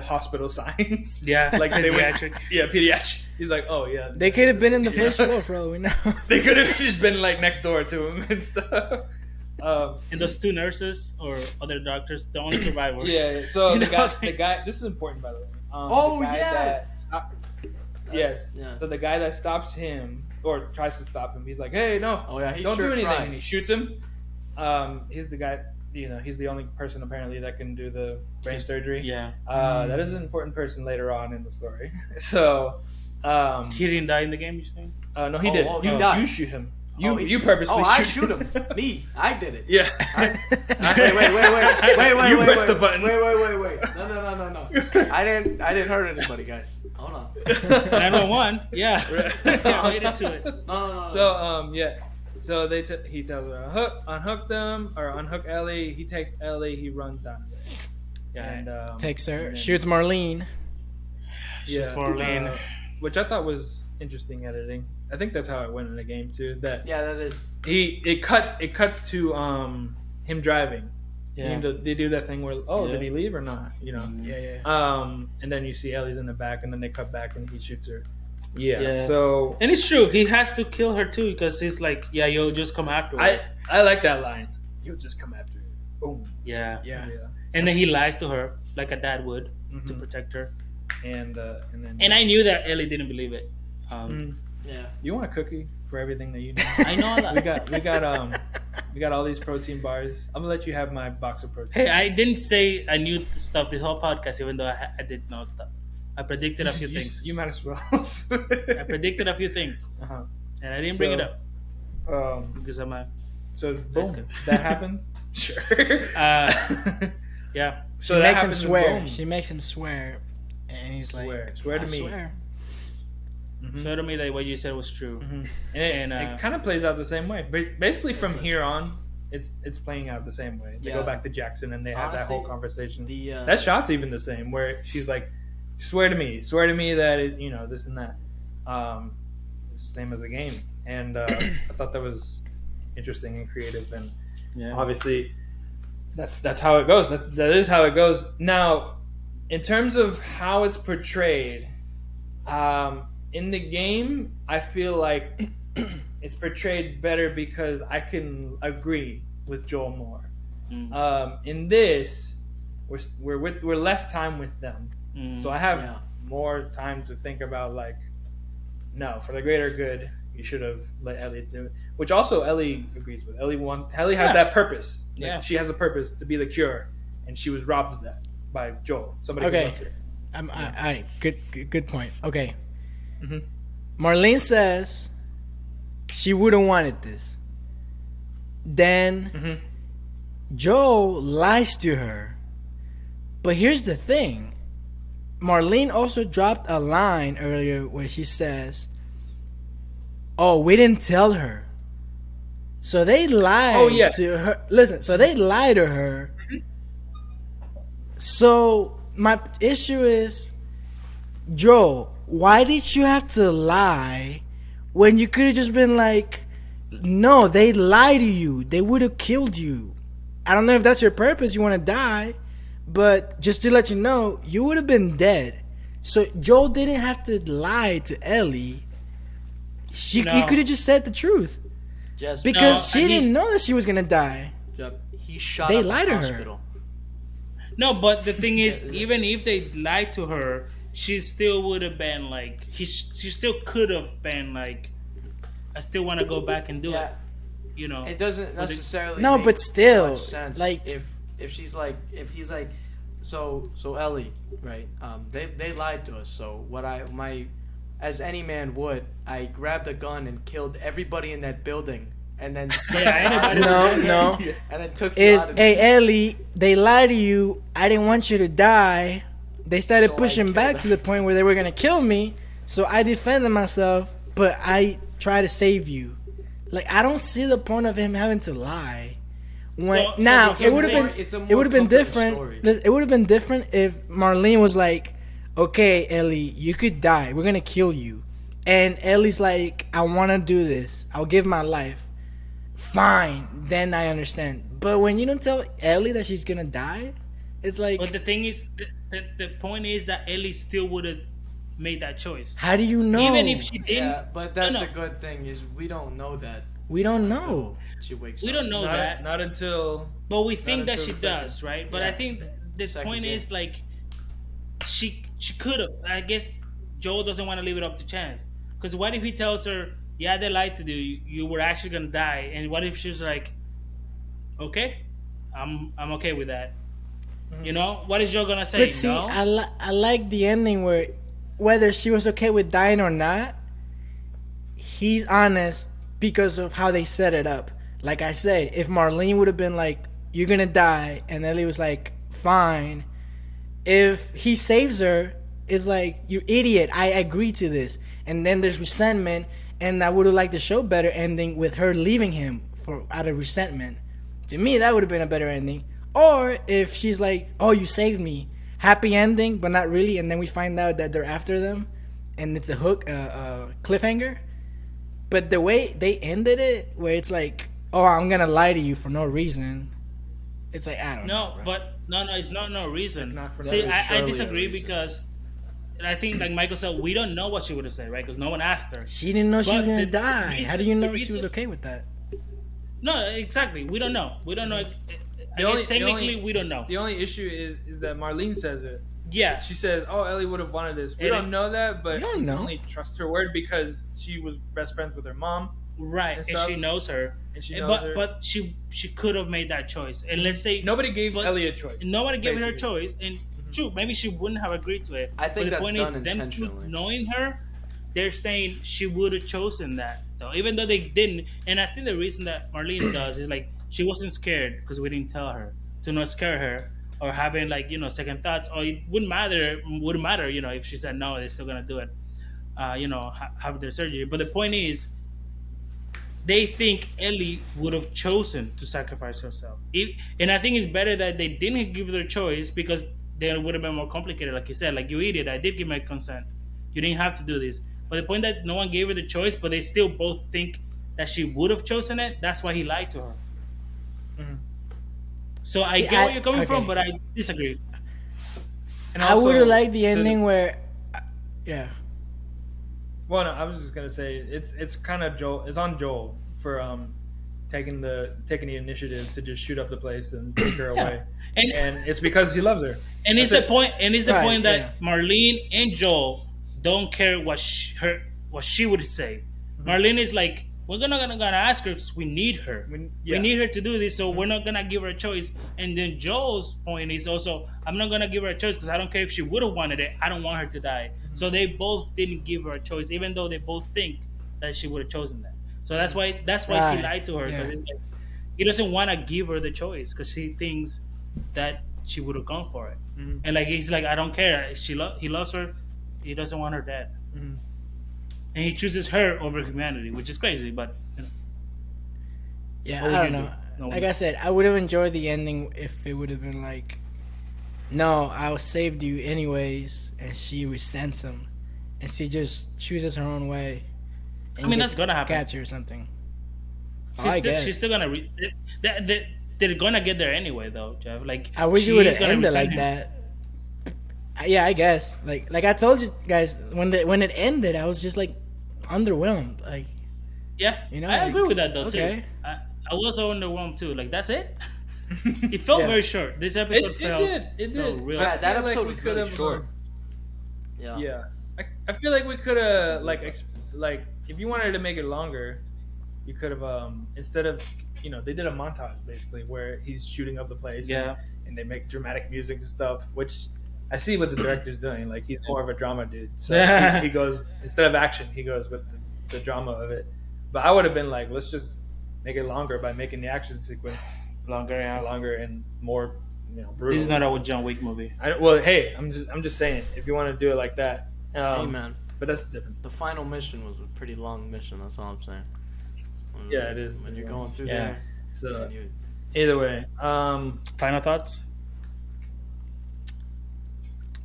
hospital signs. Yeah, like they pediatric. Yeah, pediatric. He's like, oh yeah. They could have been in the first floor for all we know. They could have just been like next door to him and stuff. And those two nurses or other doctors, the only survivors. Yeah. So the guy. This is important, by the way. Yes. Yeah. So the guy that stops him or tries to stop him, he's like, "Hey, no! Don't do anything." And he shoots him. He's the guy. He's the only person apparently that can do the brain surgery. Yeah. That is an important person later on in the story. So. He didn't die in the game, you saying? No, he did. He died. You shoot him. You purposely shoot him. Me. I did it. Yeah. Wait. You pressed the button. Wait. No. I didn't hurt anybody, guys. Hold on. 911. Yeah. I made it to it. No. So So he tells her unhook Ellie. He takes Ellie. He runs out of there. Yeah. And takes her, shoots Marlene. Shoots Marlene. Which I thought was interesting editing. I think that's how it went in the game too. That is. It cuts to him driving. Yeah. They do that thing where did he leave or not? Yeah. And then you see Ellie's in the back, and then they cut back and he shoots her. Yeah. So and it's true. He has to kill her too because he's like, yeah, you'll just come afterwards. I like that line. You'll just come after her. Boom. Yeah. And then he lies to her like a dad would to protect her. And I knew that Ellie didn't believe it. Yeah. You want a cookie for everything that you know? I know that. We got all these protein bars. I'm gonna let you have my box of protein. Hey, I didn't say I knew stuff this whole podcast, even though I did know stuff. I predicted a few things. You might as well. I predicted a few things, and I didn't bring it up because I'm a. So boom, that happens. Sure. Yeah. So makes him swear. She makes him swear. And he's swear to me. Swear to me that what you said was true. And it kind of plays out the same way. Basically, from here on, it's playing out the same way. They go back to Jackson and they have that whole conversation. That shot's even the same, where she's like, "Swear to me that this and that." same as the game. And I thought that was interesting and creative. And Yeah. obviously, that's how it goes. That is how it goes. Now, in terms of how it's portrayed, in the game, I feel like it's portrayed better because I can agree with Joel more. In this, we're less time with them, so I have more time to think about like, no, for the greater good, you should have let Ellie do it. Which also Ellie agrees with. Ellie has that purpose. Like, she has a purpose to be the cure, and she was robbed of that by Joel. Somebody who loves her. Good point. Okay. Marlene says she wouldn't wanted this. Then Joel lies to her. But here's the thing. Marlene also dropped a line earlier where she says, "Oh, we didn't tell her." So they lied to her. Listen, so they lied to her. So my issue is, Joel, why did you have to lie when you could have just been like, no, they lied to you. They would have killed you. I don't know if that's your purpose. You want to die. But just to let you know, you would have been dead. So Joel didn't have to lie to Ellie. He could have just said the truth. Because she didn't know that she was going to die. He shot They up lied the to hospital. her. No, but the thing is, even if they lied to her, she still would have been like, she still could have been like, I still want to go back and do it. You know, it doesn't necessarily. No, make but still, much sense. like, if she's like, if he's like, so Ellie, right? They lied to us. So as any man would, I grabbed a gun and killed everybody in that building, and then no, and then took hey Ellie, they lied to you. I didn't want you to die. They started pushing back to the point where they were gonna kill me. So I defended myself, but I tried to save you. Like, I don't see the point of him having to lie. It would have been different. It would have been different if Marlene was like, "Okay, Ellie, you could die. We're gonna kill you," and Ellie's like, "I want to do this. I'll give my life." Fine, then I understand. But when you don't tell Ellie that she's gonna die, it's like. But the thing is, the point is that Ellie still would have made that choice. How do you know? Even if she didn't. Yeah, but that's a good thing is we don't know that. We don't know. She wakes we up. don't know that. Not until. But we think that she the second. does, right? But I think the point is like, she could have. I guess Joel doesn't want to leave it up to chance. Because what if he tells her, "Yeah, they lied to you. You were actually gonna die," and what if she's like, "Okay, I'm okay with that." You know, what is Joel gonna say? But see, no? I like the ending where, whether she was okay with dying or not, he's honest because of how they set it up. Like I said, if Marlene would have been like, "You're gonna die," and Ellie was like, "Fine," if he saves her, it's like, "You idiot, I agree to this," and then there's resentment, and I would have liked the show better ending with her leaving him out of resentment. To me, that would have been a better ending. Or if she's like, "Oh, you saved me," happy ending, but not really, and then we find out that they're after them, and it's a cliffhanger. But the way they ended it, where it's like, "Oh, I'm gonna lie to you for no reason," it's like, I don't know. But it's not no reason. Not for See, that. I disagree because I think, like Michael said, we don't know what she would have said, right? Because no one asked her. She didn't know she was gonna die. reason- How do you know the she was reason- okay with that? No, exactly. We don't know. We don't know. Technically, we don't know. The only issue is that Marlene says it. Yeah. She says, "Oh, Ellie would have wanted this." We And don't know that, but we don't know. only trust her word because she was best friends with her mom, Right, and and stuff. she knows her. and she knows her. But she could have made that choice. And let's say Nobody gave Ellie a choice. nobody gave her a basically. choice, and true, maybe she wouldn't have agreed to it. I think but the that's point done is, them intentionally. knowing her, they're saying she would have chosen that, though, even though they didn't. And I think the reason that Marlene does is like she wasn't scared because we didn't tell her to not scare her or having like second thoughts. Or it wouldn't matter. If she said no, they're still gonna do it. Have their surgery. But the point is, they think Ellie would have chosen to sacrifice herself. And I think it's better that they didn't give their choice because then it would have been more complicated. Like you said, like, "You idiot, I did give my consent. You didn't have to do this." But the point that no one gave her the choice, but they still both think that she would have chosen it. That's why he lied to her. Mhm. So I See, get where you're coming from, okay. but I disagree. And I would have also, liked the to- ending where, yeah. Well, no, I was just gonna say it's kind of Joel. It's on Joel for taking the initiative to just shoot up the place and take her Yeah. away, And and it's because he loves her. And it's That's the point. And it's the Right, point that yeah. Marlene and Joel don't care what she would say. Marlene is like, we're gonna ask her because we need her. Yeah. We need her to do this, so we're not gonna give her a choice. And then Joel's point is also, I'm not gonna give her a choice because I don't care if she would have wanted it. I don't want her to die. So they both didn't give her a choice, even though they both think that she would have chosen that. So that's why he Right, lied to her, because yeah. it's like he doesn't want to give her the choice because he thinks that she would have gone for it. Mhm. And like he's like, I don't care. He loves her. He doesn't want her dead, Mhm. and he chooses her over humanity, which is crazy. But Yeah, What would I don't you know. do? No, Like I said, I would have enjoyed the ending if it would have been like, no, I saved you anyways, and she resents him, and she just chooses her own way. And I mean, gets that's gonna happen. captured or something. I guess. she's still gonna. They're gonna get there anyway, though, Jeff. Like I wish it would have she's gonna ended resent like him. that. Yeah, I guess. Like I told you guys, when it ended, I was just like underwhelmed. Like, Yeah, You know, I like, agree with that though okay. too. I was so underwhelmed too. Like that's it. It felt Yeah. very short. This episode It felt did. It felt did. real. Yeah, that I feel like episode we was could really have, short. Yeah. Yeah, I feel like we could have like if you wanted to make it longer, you could have instead of they did a montage basically where he's shooting up the place. Yeah. And they make dramatic music and stuff, which I see what the director's doing. Like he's more of a drama dude, so he goes instead of action, he goes with the drama of it. But I would have been like, let's just make it longer by making the action sequence Longer, yeah. longer and more brutal. This is not a John Wick movie. Well, hey, I'm just saying if you want to do it like that. Hey man, But that's different. the final mission was a pretty long mission. That's all I'm saying. Yeah, it is. When you're going through Yeah. there. So and you- either way, Final thoughts.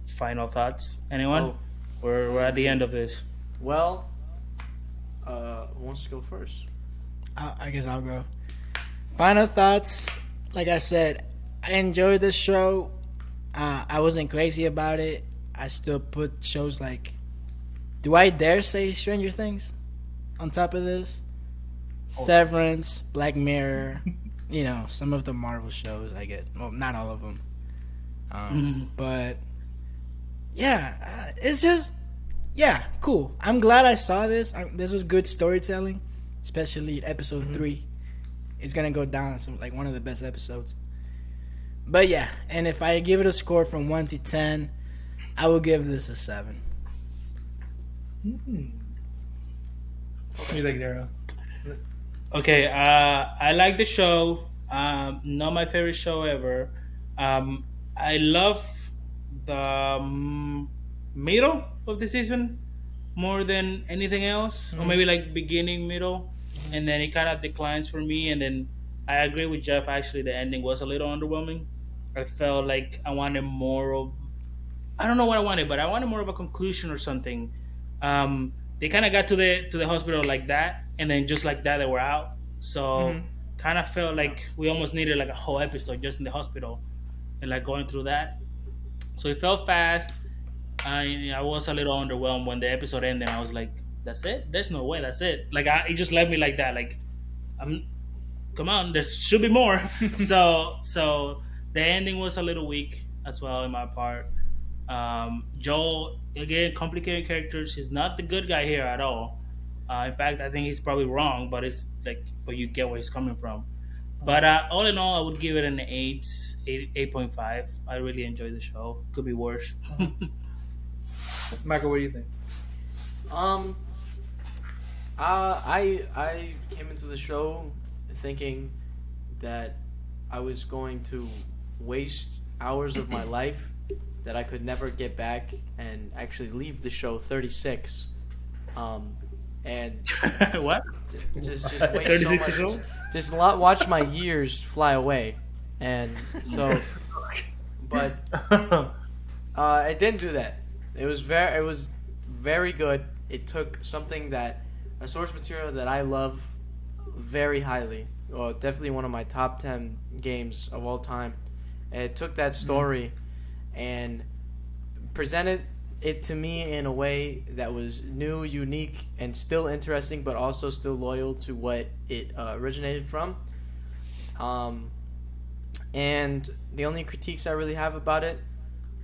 Final thoughts. Anyone? Oh, We're at the end of this. well, who wants to go first? I guess I'll go. Final thoughts. Like I said, I enjoyed this show. I wasn't crazy about it. I still put shows like, do I dare say Stranger Things on top of this? Severance, Black Mirror, some of the Marvel shows, I guess. Well, not all of them. But yeah, it's just, yeah, cool. I'm glad I saw this. This was good storytelling, especially episode 3. It's gonna go down as like one of the best episodes. But yeah, and if I give it a score from 1 to 10, I will give this a 7. what do you think, Daryl? Okay, I like the show. Not my favorite show ever. I love the middle of the season more than anything else, or maybe like beginning, middle, and then it kind of declines for me. And then I agree with Jeff. Actually, the ending was a little underwhelming. I felt like I wanted more of. I don't know what I wanted, but I wanted more of a conclusion or something. They kind of got to the hospital like that, and then just like that they were out. So kind of felt like we almost needed like a whole episode just in the hospital and like going through that. So it felt fast. I was a little underwhelmed when the episode ended. I was like, "That's it? There's no way. That's it." Like it just left me like that. Like, come on, there should be more. so the ending was a little weak as well in my part. Joel, again, complicated characters. He's not the good guy here at all. In fact, I think he's probably wrong, but but you get where he's coming from. But all in all, I would give it an 8.5. I really enjoyed the show. Could be worse. Michael, what do you think? I came into the show thinking that I was going to waste hours of my life that I could never get back and actually leave the show 36. And What? just waste 36 so years old? much, just watch my years fly away, and so, but it didn't do that. It was very good. it took something that a source material that I love very highly, well, definitely one of my top 10 games of all time. And it took that story and presented it to me in a way that was new, unique, and still interesting, but also still loyal to what it originated from. Um, and the only critiques I really have about it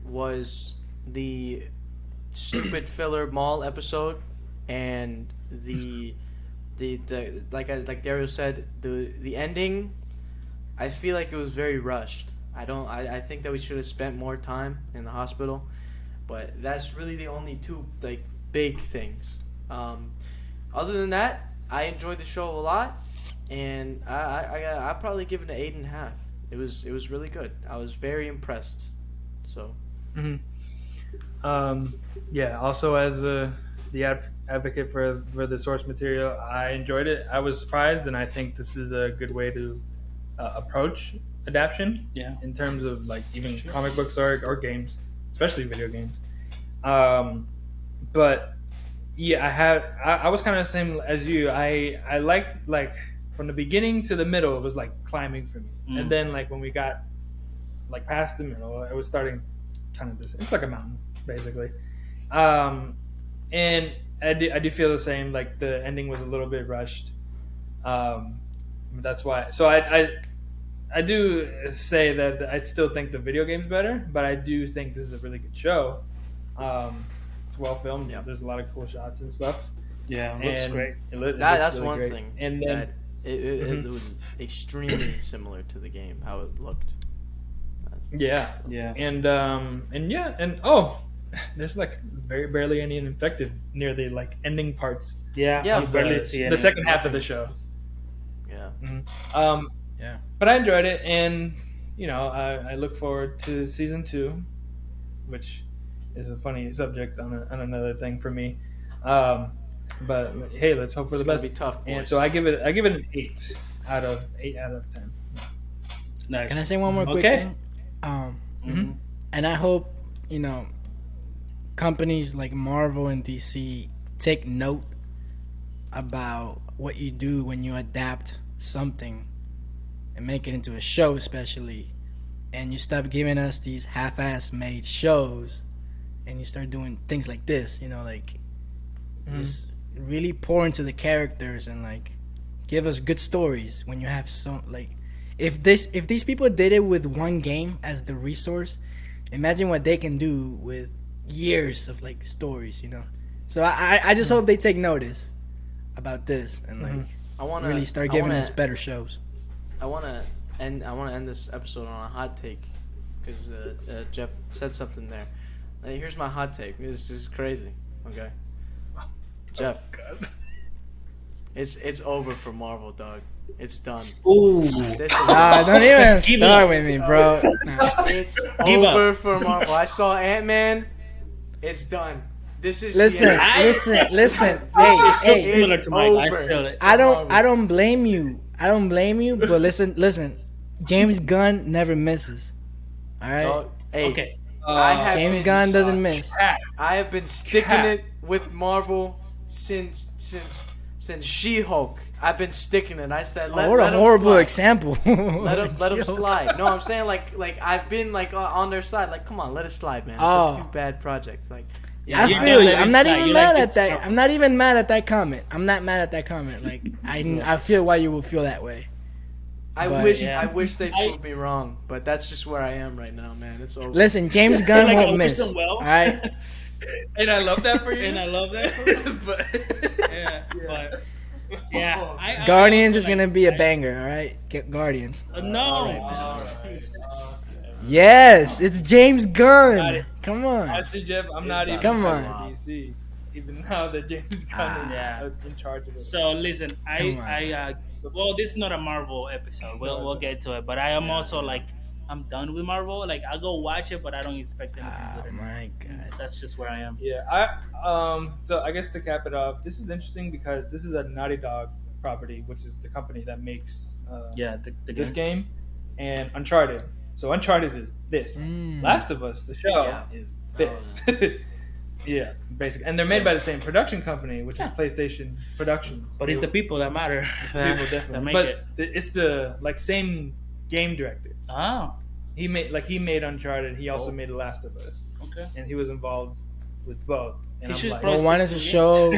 was the stupid filler mall episode and the like Dario said, the ending. I feel like it was very rushed. I think that we should have spent more time in the hospital, but that's really the only two like big things. Other than that, I enjoyed the show a lot, and I probably give it an 8.5. It was really good. I was very impressed. So. Mm-hmm. Yeah. Also, as the advocate for the source material, I enjoyed it. I was surprised, and I think this is a good way to approach adaptation. Yeah. In terms of like even comic books or games, especially video games. But yeah, I was kind of the same as you. I liked like from the beginning to the middle, it was like climbing for me, and then like when we got like past the middle, it was starting kind of this. It's like a mountain basically, and I do feel the same. Like the ending was a little bit rushed. That's why. So I do say that I still think the video game's better, but I do think this is a really good show. It's well filmed. Yeah. There's a lot of cool shots and stuff. Yeah, it looks great. That's really one great. thing. And then That it was extremely similar to the game, how it looked. yeah, Yeah. and oh, there's like very barely any infected near the like ending parts. Yeah, Yeah, you barely see The any. second half of the show. Yeah. Yeah. But I enjoyed it, and you know, I look forward to season 2, which is a funny subject on another thing for me. But hey, let's hope for It's the gonna best. be tough, And boys. so I give it an 8 out of 10. Nice. Can I say one more quick Okay. thing? Mm-hmm. And I hope, companies like Marvel and DC take note about what you do when you adapt something and make it into a show, especially, and you stop giving us these half-ass made shows and you start doing things like this, just really pour into the characters and like give us good stories when you have some like if these people did it with one game as the resource, imagine what they can do with years of like stories, so I just hope they take notice about this and like I wanna really start giving us better shows. I wanna end this episode on a hot take because Jeff said something there. Here's my hot take. This is crazy. Okay, Jeff. It's over for Marvel, dog. It's done. Ooh. This is Don't even Give start up. with me, bro. Nah. It's Give up. over for Marvel. I saw Ant-Man. It's done. This is Listen, the end. listen. It's Hey, similar to Mike. I over. feel it. I don't blame you. But listen. James Gunn never misses. All right. Dog, hey, Okay. I have James been Gunn doesn't miss. I have been sticking it with Marvel since She-Hulk. I've been sticking it. I said, let What a him horrible slide. example. Let him slide. No, I'm saying like I've been like on their side. Like, come on, let it slide, man. It's Oh. two bad projects. Like, I you feel know you. that I'm it's not like- even you mad like at it that. so- I'm not even mad at that comment. I'm not mad at that comment. Like I feel why you will feel that way. I But- wish Yeah. they'd prove me wrong, but that's just where I am right now, man. It's over. Listen, James Gunn Like, I won't wish miss. them well. All right. And I love that for you. And I love that. but But yeah, I Guardians also is gonna like- be a banger. All right. Get Guardians. No. Yes, it's James Got Gunn. it. Come on. honestly, Jeff, I'm not even Come fan on. of DC, even now that James Gunn is Yeah. in charge of it. So listen, Come on. well, this is not a Marvel episode. We'll get to it, but I am also like, I'm done with Marvel. Like, I'll go watch it, but I don't expect anything Oh good. my god. That's just where I am. Yeah, so I guess to cap it off, this is interesting because this is a Naughty Dog property, which is the company that makes Yeah, the this game, and Uncharted. So Uncharted is this. Last of Us, the show, Yeah. is this. Yeah, basically, and they're made by the same production company, which is PlayStation Productions. But it's the people that matter. It's the people that definitely, make but it. it's the same game director. Oh, He made Uncharted. He also made The Last of Us, okay. and he was involved with both. And He should I'm like, probably- Well, one is a show,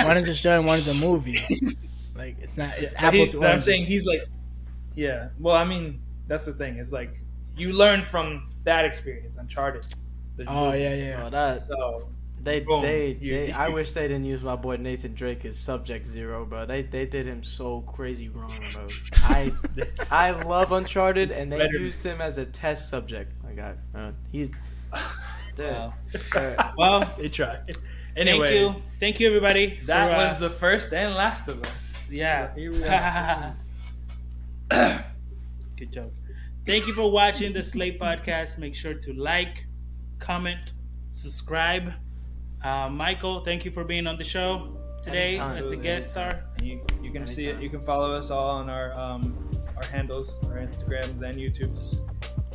one is a show, and one is a movie. Like it's not. It's but apple to but I'm oranges. saying he's like, yeah. Well, I mean, that's the thing. It's like you learn from that experience, Uncharted. the Oh movie. yeah. Oh, that So they boom, they, you- they I wish they didn't use my boy Nathan Drake as Subject Zero, bro. They did him so crazy wrong, bro. I love Uncharted, and they Better- used him as a test subject. My God, he's. Dude, Wow. uh, Well, they tried. thank Anyways, you, thank you, everybody. that for, was the first and last of us. yeah. Here we are. Good joke. Thank you for watching the Slate Podcast. Make sure to like, comment, subscribe. Michael, thank you for being on the show today Anytime. as the guest star. And you can see it. Anytime. You can follow us all on our handles, our Instagrams and YouTubes.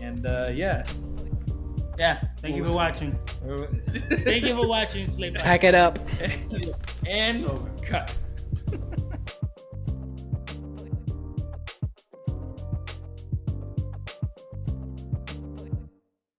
And yeah. Yeah, thank you for watching. Thank you for watching Slate Podcast. Pack it up. And cut.